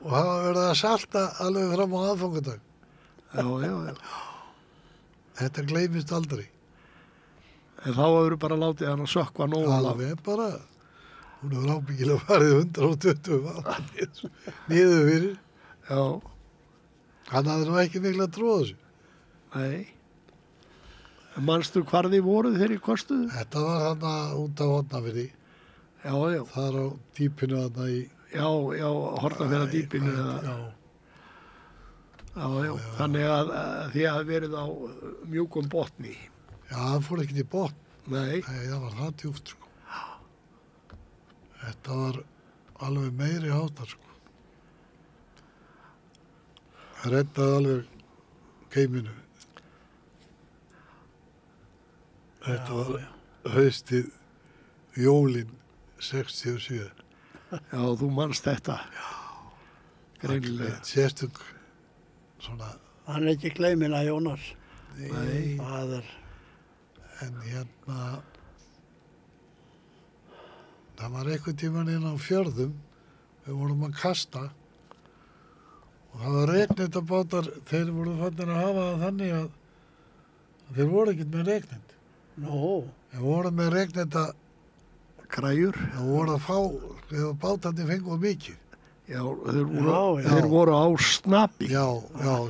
og hafa verið að salta alveg fram á aðfangadag. Já. Þetta gleymist aldrei. En þá hefur bara látið hann að sökkva nógulega. Alveg bara, hún hefur ábyggilega farið 120 niður fyrir. Já. Hann hafði nú ekki mikla að tróða þessu. Nei. En manstu hvar þið voruð þegar ég kostuðu? Þetta var þarna út á Hornafirði, Já. þar á dýpinu þarna í... Já, Hornafjarðar dýpinu eða... Já. Þannig að þið hafi verið á mjúkum botni. Já, það fór ekkert í botn. Nei. Nei, það var það djúpt, sko. Þetta var alveg meiri hátar, sko. Það reddaði alveg keiminu. Þetta var haustið jólin 67. Já, þú manst þetta. Greinilega. Sérstök svona, Hann er ekki gleymin að Jónas. Nei. Það er, en hérna, það var einhvern tímann inn á fjörðum, við vorum að kasta og það var regnendabátar, þeir voru fannir að hafa það þannig að þeir voru ekkert með regnend. Þeir voru með regnenda, Græjur. það voru að fá, ef bátarnir fengu of mikið. Já, Já. þeir voru á snapi. Já,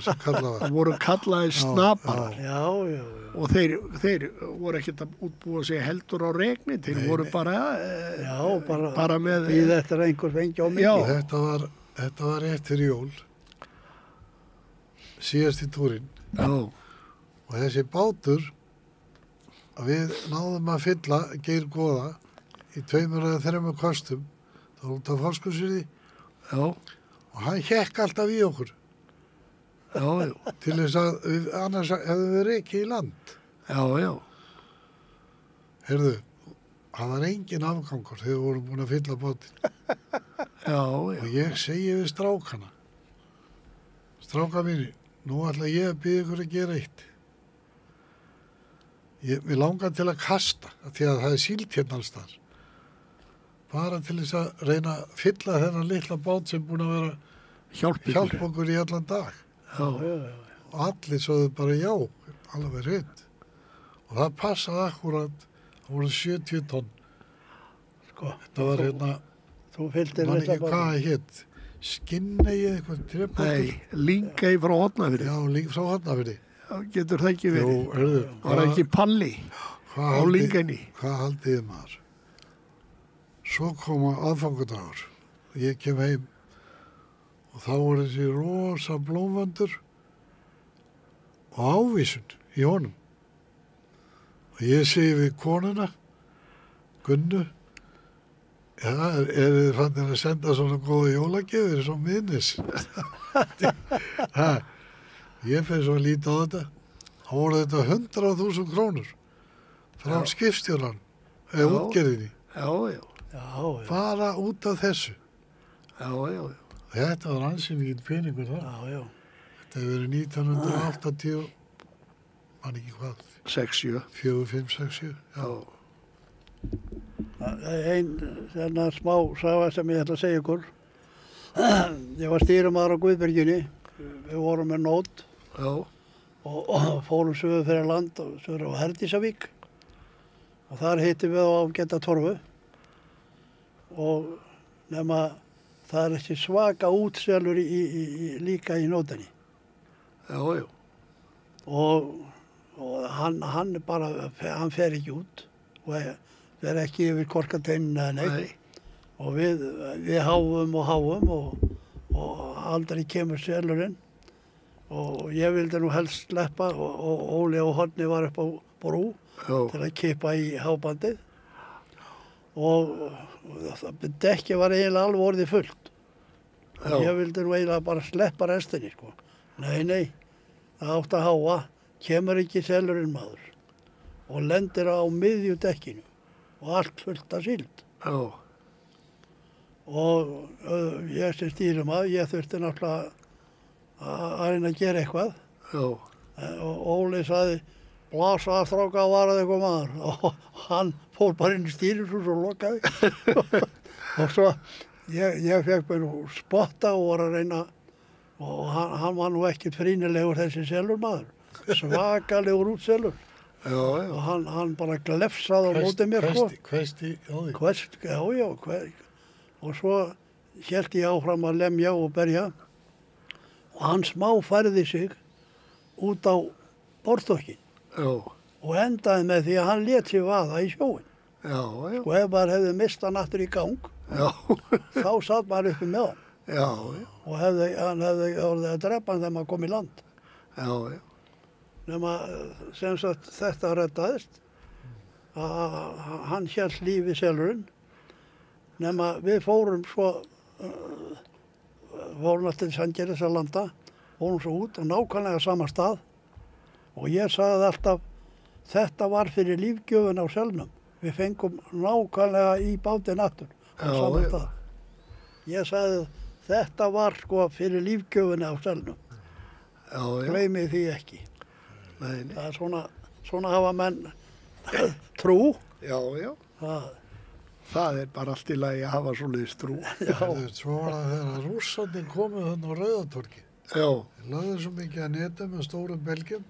sem kallað var. Það voru kallaði snaparar. Já. Og þeir voru ekkert að útbúa sig heldur á regni. Þeir voru bara, bara með... Því þetta er einhver fengi á mig. Já. Þetta var rétt fyrir jól, síðast í túrin. Já, Og þessi bátur, að við náðum að fylla Geir Góða í 2 eða 3 kostum, þá út af Fáskursfirði, já, og hann hékk alltaf í okkur já, til þess að annars hefðum við rekið í land. já. Heyrðu, það var engin afgangur þegar við vorum búin að fylla bátinn. Já, Og ég segi við strákana, stráka mínu, nú ætla ég að byrja ykkur að gera eitt. Mér langar til að kasta, því að það er síld hérna alls þar. Bara til þess að reyna að fylla þennan litla bát sem búin að vera hjálp okkur í allan dag. Já, Og allir svoðu bara já, alveg hreint. Og það passaði akkurat, það voru 70 tonn. Sko, Það var hérna, þú fylgdir man þetta ekki hvað það hétt, Skinnegi eitthvað, trefbátur. nei, Lyngey frá Hornafirði. Já, líka frá Hornafirði. Já, getur það ekki Jú, verið? heyrðu, Var það ekki Palli á Lyngeyni? Hvað haldið þið maður? Svo koma aðfangadagur. Ég kem heim og þá voru þessi rosa blómvöndur og ávísun í honum. Og ég segi við konuna, Gunnu, já, eru þið fannir að senda svona góða jólagjöfur, svo minnis? Ég fyrir svo að líta á þetta. Þá voru þetta 100.000 krónur frá skipstjóran, eða Já. útgerðinni. Já. Já. Bara út af þessu. Já. Þetta var ansið mikið peningur þar. Já. Þetta hefur verið 1980, man ekki hvað, 6-7. 4, 5, 6, 7. Já. Einn þennan smá saga sem ég ætla að segja ykkur. Ég var stýrumaður á Guðbyrginni. Við vorum með nót Já. og fórum sögur fyrir land og sögur á Herdísavík. Og þar hittum við á ágæta torfu. Og nema það er ekki svaka útselur líka í nótinni. Já. Og hann bara, hann fer ekki út og fer ekki yfir korkateinina eða neitt. Nei. Og við háum og aldrei kemur selurinn. Og ég vildi nú helst sleppa og Óli og Horni var upp á brú Já. til að kippa í hábandið. Og dekki var eiginlega alveg orðið fullt. Já. Ég vildi nú eiginlega bara sleppa restinni, sko. Nei, það átt að háa, kemur ekki selurinn maður. Og lendir á miðju dekkinu og allt fullt af síld. Já. Og ég sem stýrimaður, ég þurfti náttúrulega að reyna að gera eitthvað. Já. Og Óli sagði, blasa að stráka að varaði eitthvað maður. Og hann fór bara inn í stýrishús og lokaði. Og svo ég fekk mér nú spotta og var að reyna, og hann var nú ekkert frínilegur þessi selur maður. Svakalegur útselur. Já. Og hann bara glefsaði á móti mér, sko. Hvesti á því. Já. Og svo hélt ég áfram að lemja og berja og hann smá færði sig út á borðstokkin Já. og endaði með því að hann lét sig vaða í sjóin. Já. Og ef maður hefði mist hann aftur í gang, Já. þá satt maður uppi með hann Já. og hann hefði orðið að drepa hann þegar maður kom í land. Já. Nema sem sagt þetta reddaðist að hann hélt lífi selurinn. Nema við fórum svo, fórum alltaf Sandgerðis að landa, fórum svo út á nákvæmlega sama stað og ég sagði alltaf, þetta var fyrir lífgjöfun á selnum. Við fengum nákvæmlega í bátinn aftur á sama stað. Ég sagði, þetta var sko fyrir lífgjöfun á selnum. Já. Gleymi því ekki. Nei. Það er svona hafa menn trú. Já. Það er bara allt í lagi að hafa svoleiðis trú. Svo var það þegar rússarnir komu þannig á Rauðatorgi. Já. Þeir lögðu svo mikið að neta með stórum belgjum.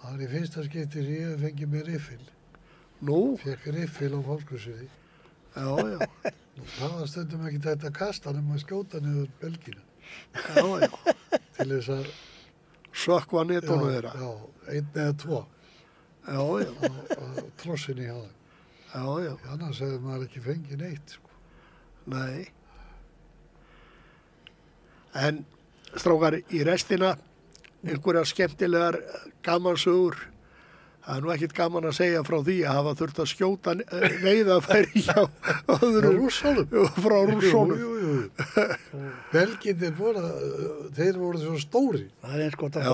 Það er í fyrsta skipti sem ég fengi mér riffil. Nú? Fekk riffil á Fáskursfirði. Já. Það var stundum ekki þetta að kasta nema að skjóta niður belgina Já, já. til þess að Sökkva netónu þeirra. já, einn eða tvo Já, já. og trossinni hjá þeim. Já, já. Annars hefði maður ekki fengið neitt, sko. Nei. En strákar, í restina einhverja skemmtilegar gamansögur. Það nú ekkert gaman að segja frá því að hafa þurft að skjóta veiðafæri hjá öðrum Rússunum? Frá Rússunum. Jú. Belginir þeir voru svo stóri. Það er eins gott Já,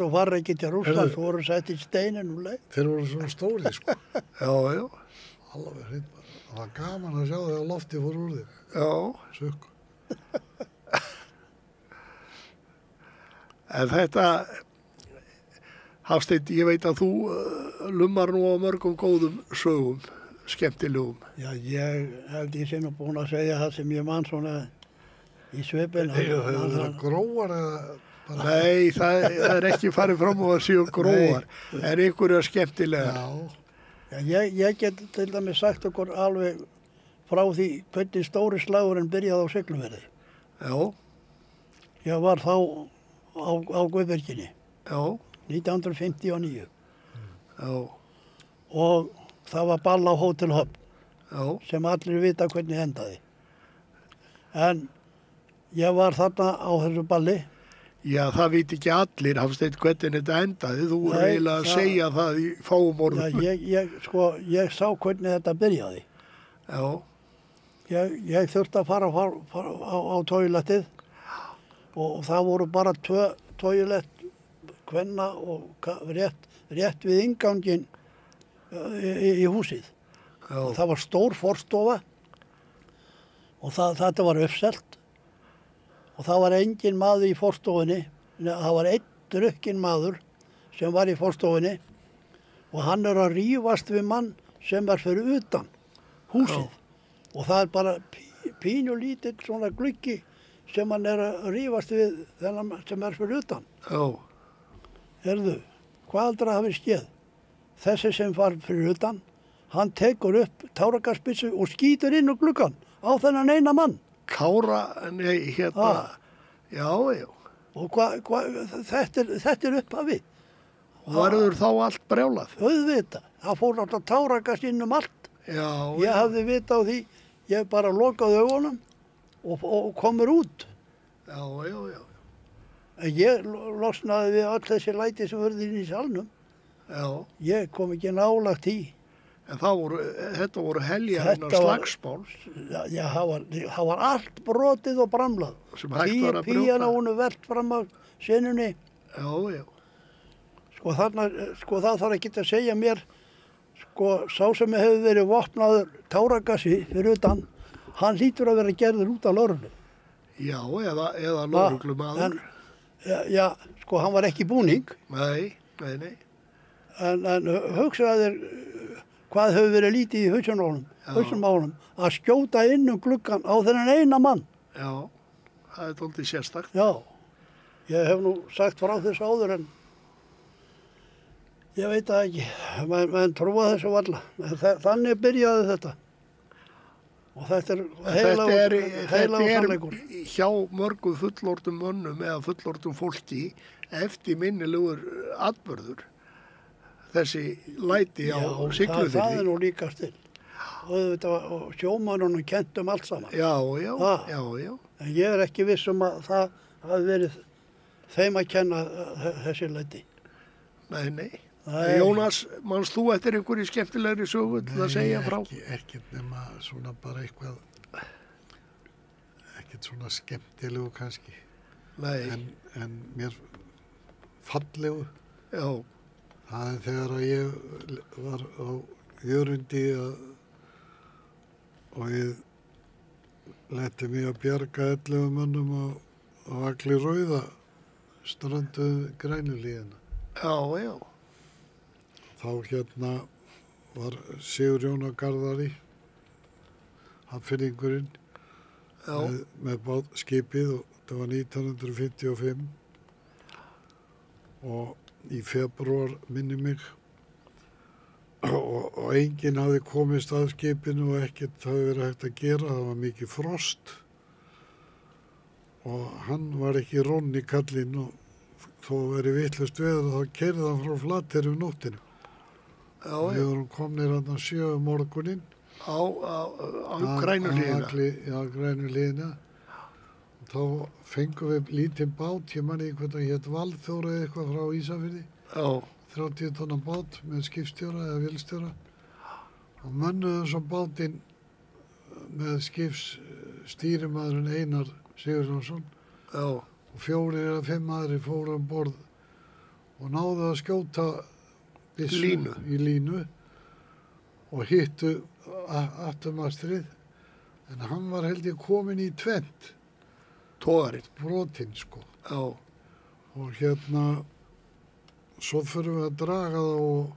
að fara ekki til Rússlands, þú voru sett í steinin og leið. Þeir voru svo stóri, sko. Já, já. Alveg hreint. Það var gaman að sjá þegar lofti fór úr þeim. Já. Sukk. En þetta, Hafsteinn, ég veit að þú lummar nú á mörgum góðum sögum, skemmtilegum. Já, ég held ég sé nú búin að segja það sem ég man svona í svipin. Þeir það gróar eða bara... Nei, það er ekki farið fram á að séu gróar, en einhverja skemmtilegar. Já. Já, ég get til dæmis sagt okkur alveg frá því hvernig stóri slagurinn byrjaði á Siglufirði. Já, Ég var þá á Guðbyrginni, já, 1959 já, og það var ball á Hótel Höfn já, sem allir vita hvernig endaði. En ég var þarna á þessu balli. já, það veit ekki allir, Hafsteinn, hvernig þetta endaði. Þú er Nei, eiginlega að segja það í fáum Já, orðum. ég sá hvernig þetta byrjaði. Já, Ég þurfti að fara á toilettið og það voru bara tvö toilett, kvenna og rétt við innganginn í húsið. já, Og það var stór forstofa og þetta var uppselt og það var engin maður í forstofunni, það var einn drukkinn maður sem var í forstofunni og hann er að rífast við mann sem er fyrir utan húsið. Og það er bara pínulítill svona gluggi sem hann er að rífast við þennan sem er fyrir utan. já, Herðu, hvað aldrei hafi skeð? Þessi sem var fyrir utan, hann tekur upp táragasbissu og skýtur inn úr gluggan á þennan eina mann. Kára, nei, hérna, já, já. Og þetta er upphafi. Og verður þá allt brjálað. Auðvitað, það fór alltaf táragas inn um allt. Já, Ég hafði vita á því, ég bara lokaði augunum og komur út. já, já, já, En ég losnaði við öll þessi læti sem verði inn í salnum. já. Ég kom ekki nálagt í. En þetta voru heljarinnar Þetta var- slagsmál Já, það var allt brotið og bramlað. sem hægt var að brjóta. Píanónu velt fram af senunni. Já, já, Sko það þarf ekki að segja mér, sko sá sem hefur verið vopnaður táragasi fyrir utan, hann hlýtur að vera gerður út af lögreglu. já, eða lögreglumaður. Já, sko hann var ekki í búning, Nei, nei, en hugsaðu þér hvað hefur verið lítið í hausnum á honum að skjóta inn gluggan á þennan eina mann. já, það er tóldið sérstakt. Já, ég hef nú sagt frá þessu áður en ég veit það ekki, menn trúa þessu varla. Þannig byrjaði þetta. Og þetta er heilagur sannleikur. Hjá mörgum fullorðum mönnum eða fullorðum fólki eftirminnilegur atburður. Þessi læti á það er Siglufirði. nú líka til. Og sjómannunum kennt allt saman. Já, já, Ha. já, já. En ég er ekki viss að það hafi verið þeim að kenna þessi læti. Nei. Nei. Jónas, manst þú eftir einhverju skemmtilegri sögu til að segja frá? Ekkert nema svona bara eitthvað, ekkert svona skemmtilegu kannski, Nei, en mér fallegu. já, Það er þegar að ég var á Jörundi og ég leti mig að bjarga 11 mönnum á Agli Rauða stranduð Grænulíðina. já, já, Þá var Sigurjón Garðari, Hafnfirðingurinn, já, með skipið og það var 1955 og í febrúar minni mig og enginn hafði komist að skipinu og ekkert hafði verið hægt að gera, það var mikið frost og hann var ekki rónn í kallinn og þó verið vitlaust veður þá keyrði hann frá Flateyri um nóttinu. Já, Við vorum komnir hann að 7 um morguninn. á grænu hliðina. Já, grænu hliðina. Og þá fengum við lítinn bát, ég manni hvað það hét Valþór eða eitthvað frá Ísafirði. Já, 30 tonna bát með skipstjóra eða vélstjóra. Og mönnuðum svo bátinn með skipsstýrimaðurinn Einar Sigurjónsson já, og 4 eða 5 aðrir fóru um borð og náðu að skjóta byssu Línu. í línu og hittu afturmastrið en hann var held ég komin í tvent tógarinn. brotinn sko Já, og svo förum við að draga það og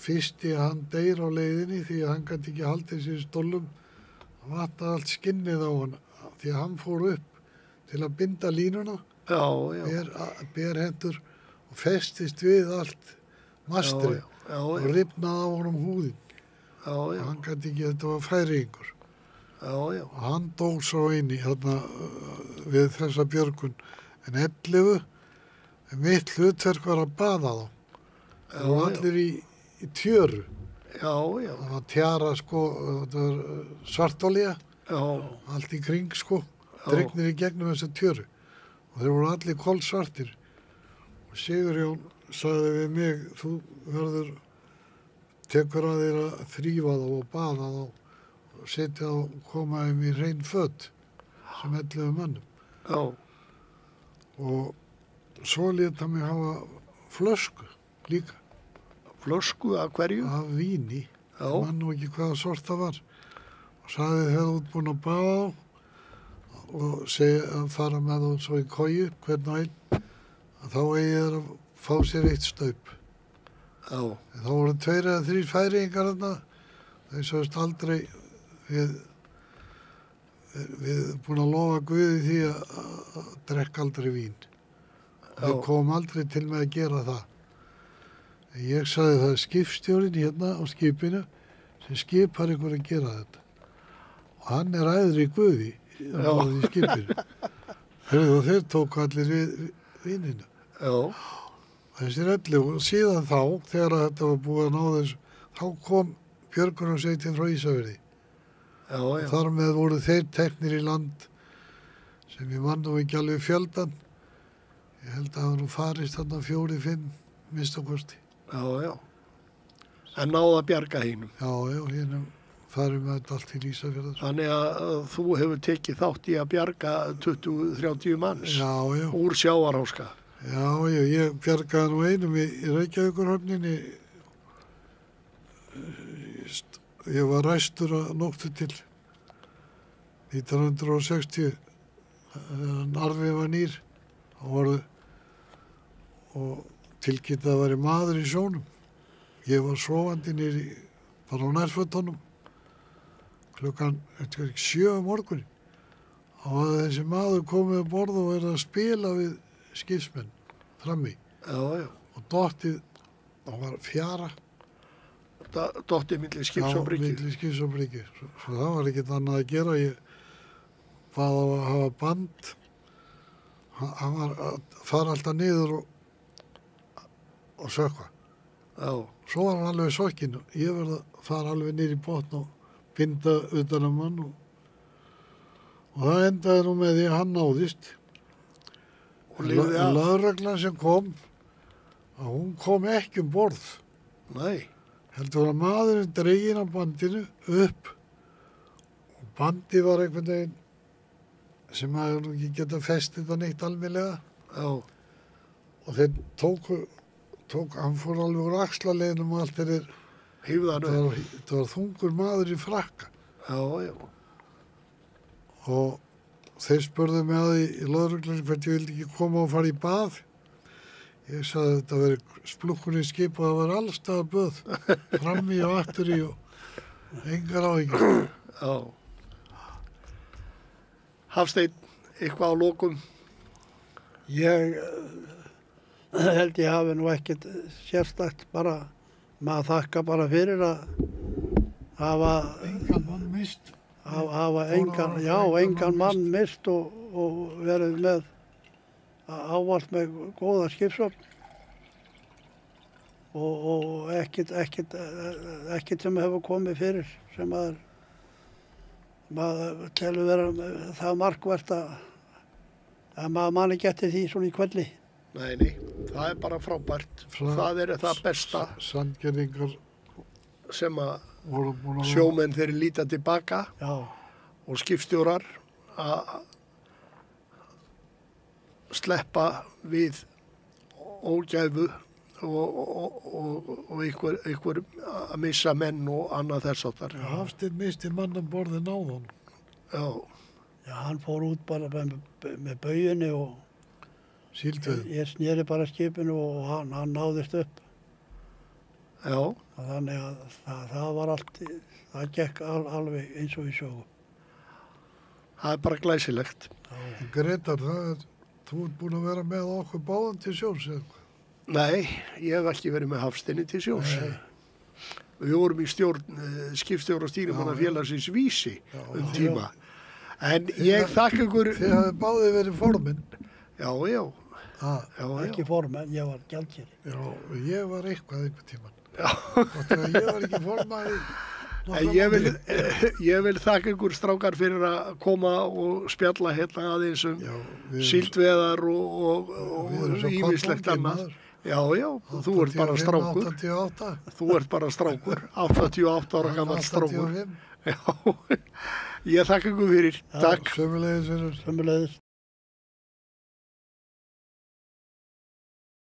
fyrsti hann deyr á leiðinni því að hann gæti ekki haldið sér í stólum, hann vattaði allt skinnið á hann því að hann fór upp til að binda línuna já, berhentur og festist við allt mastrið já, og já, rifnaði á honum húðin já, og já, hann gæti ekki, þetta var færingur já, já, og hann dó svo eini þarna við þessa björgun en 11 mitt hlutverk var að baða þá það var allir í tjöru já, já, það var tjara sko, þetta var svartolía já, allt í kring sko, dregnir í gegnum þessa tjöru og þeir voru allir kolsvartir og Sigurjón sagði við mig, þú verður tekur að þér að þrífa þá og baða þá og setja þá og koma þeim í hrein föt sem 11 mönnum já, og svo lét hann mig hafa flösku líka flösku af hverju? af víni, Já, mann nú ekki hvaða sort það var og sagði þegar þú ert búin að baða þá og segja að fara með þú svo í koju hvern og einn að þá eigi þeir að fá sér eitt staup. já, En þá voru 2 eða 3 færingar þarna, þeir sagðist aldrei við búin að lofa Guði því að drekka aldrei vín. Við komum aldrei til með að gera það. En ég sagði það er skipstjórinn hérna á skipinu sem skipar ykkur að gera þetta. Og hann er æðri Guði í skipinu. Og þeir tóku allir við víninu. já, Þessir 11 og síðan þá, þegar þetta var búið að ná þessu, þá kom björgunarsveitin frá Ísafirði. já, já, Þar með voru þeir teknir í land sem ég man nú ekki alveg fjöldan. Ég held að það nú farist þarna 4-5 minnstakosti. já, já. En náðu að bjarga hínum. Já, hérna farum við þetta allt til Ísafirðar. Þannig að þú hefur tekið þátt í að bjarga 20-30 manns Já, úr sjávarháska. Já, ég bjargaði nú einum í Reykjavíkurhöfninni. Ég var ræstur að nóttu til 1960 þegar Narfi var nýr og tilkynnt að það væri maður í sjónum. Ég var sofandi niðri bara á nærfötunum klukkan 7 morgunin og að þessi maður komið að borða og verið að spila við skipsmenn frammi Já, já. og dottið, það var fjara Dottið milli skips og bryggju. milli skips og bryggju. Svo það var ekkert annað að gera. Ég bað á að hafa band. Hann var að fara alltaf niður og sökva. Já, Svo var hann alveg sokkinn. Ég verði að fara alveg niður í botn og binda utan um hann. Og það endaði nú með því að hann náðist. og lifði af. Lögreglan sem kom, að hún kom ekki um borð. Nei, Heldur að maðurinn dreginn á bandinu upp og bandið var einhvern veginn sem maður nú ekki geta festið það neitt almennilega já, og þeir hann fór alveg úr axlarleiðinum og allt þeir hýfði hann upp. þetta var þungur maður í frakka Já, já, og þeir spurðu mig að því í lögreglunni hvert ég vildi ekki koma og fara í bað. Ég sagði að þetta veri splukkunni skip og það var allstaða böð, frammi og aftur í og engar áhyggjur. já. Hafsteinn, eitthvað á lokum? Ég held ég hafi nú ekkert sérstakt, bara maður þakka bara fyrir að hafa Engan mann mist. engan mann mist og verið með ávallt með góða skipsöfn og ekkert sem hefur komið fyrir sem maður telur vera það markvert að maður manni geti því svona í kvelli. Nei, það er bara frábært. Það er það besta Sandgerðingar sem að voru búin að sjómenn þeir líta tilbaka Já, og skipstjórar að sleppa við ógæfu og einhver að missa menn og annað þess áttar. Hafsteinn misti mann borðið náðan. já, hann fór út bara með bauginni og Síldveið. ég sneri bara skipinu og hann náðist upp. Já, Þannig að það var allt, það gekk alveg eins og í sögu. það er bara glæsilegt. Gretar, þú ert búin að vera með okkur báðan til sjóns eða hvað? Nei, ég hef ekki verið með Hafsteini til sjóns. Við vorum í stjórn skipstjóra stýrimannafélagsins Vísi tíma. En ég þakka ykkur... Þið hafið báðið verið forminn. Já. Ekki formenn, ég var gjaldkeri. Já, ég var eitthvað einhvern tímann. Ég var ekki formaður. En ég vil þakka ykkur strákar fyrir að koma og spjalla hérna aðeins síldveðar og ýmislegt annað. Já, þú ert bara strákur. 88. Þú ert bara strákur, 88 ára gammal strákur. 85. Já, ég þakka ykkur fyrir. Takk. Sömuleiðis. Sömuleiðis.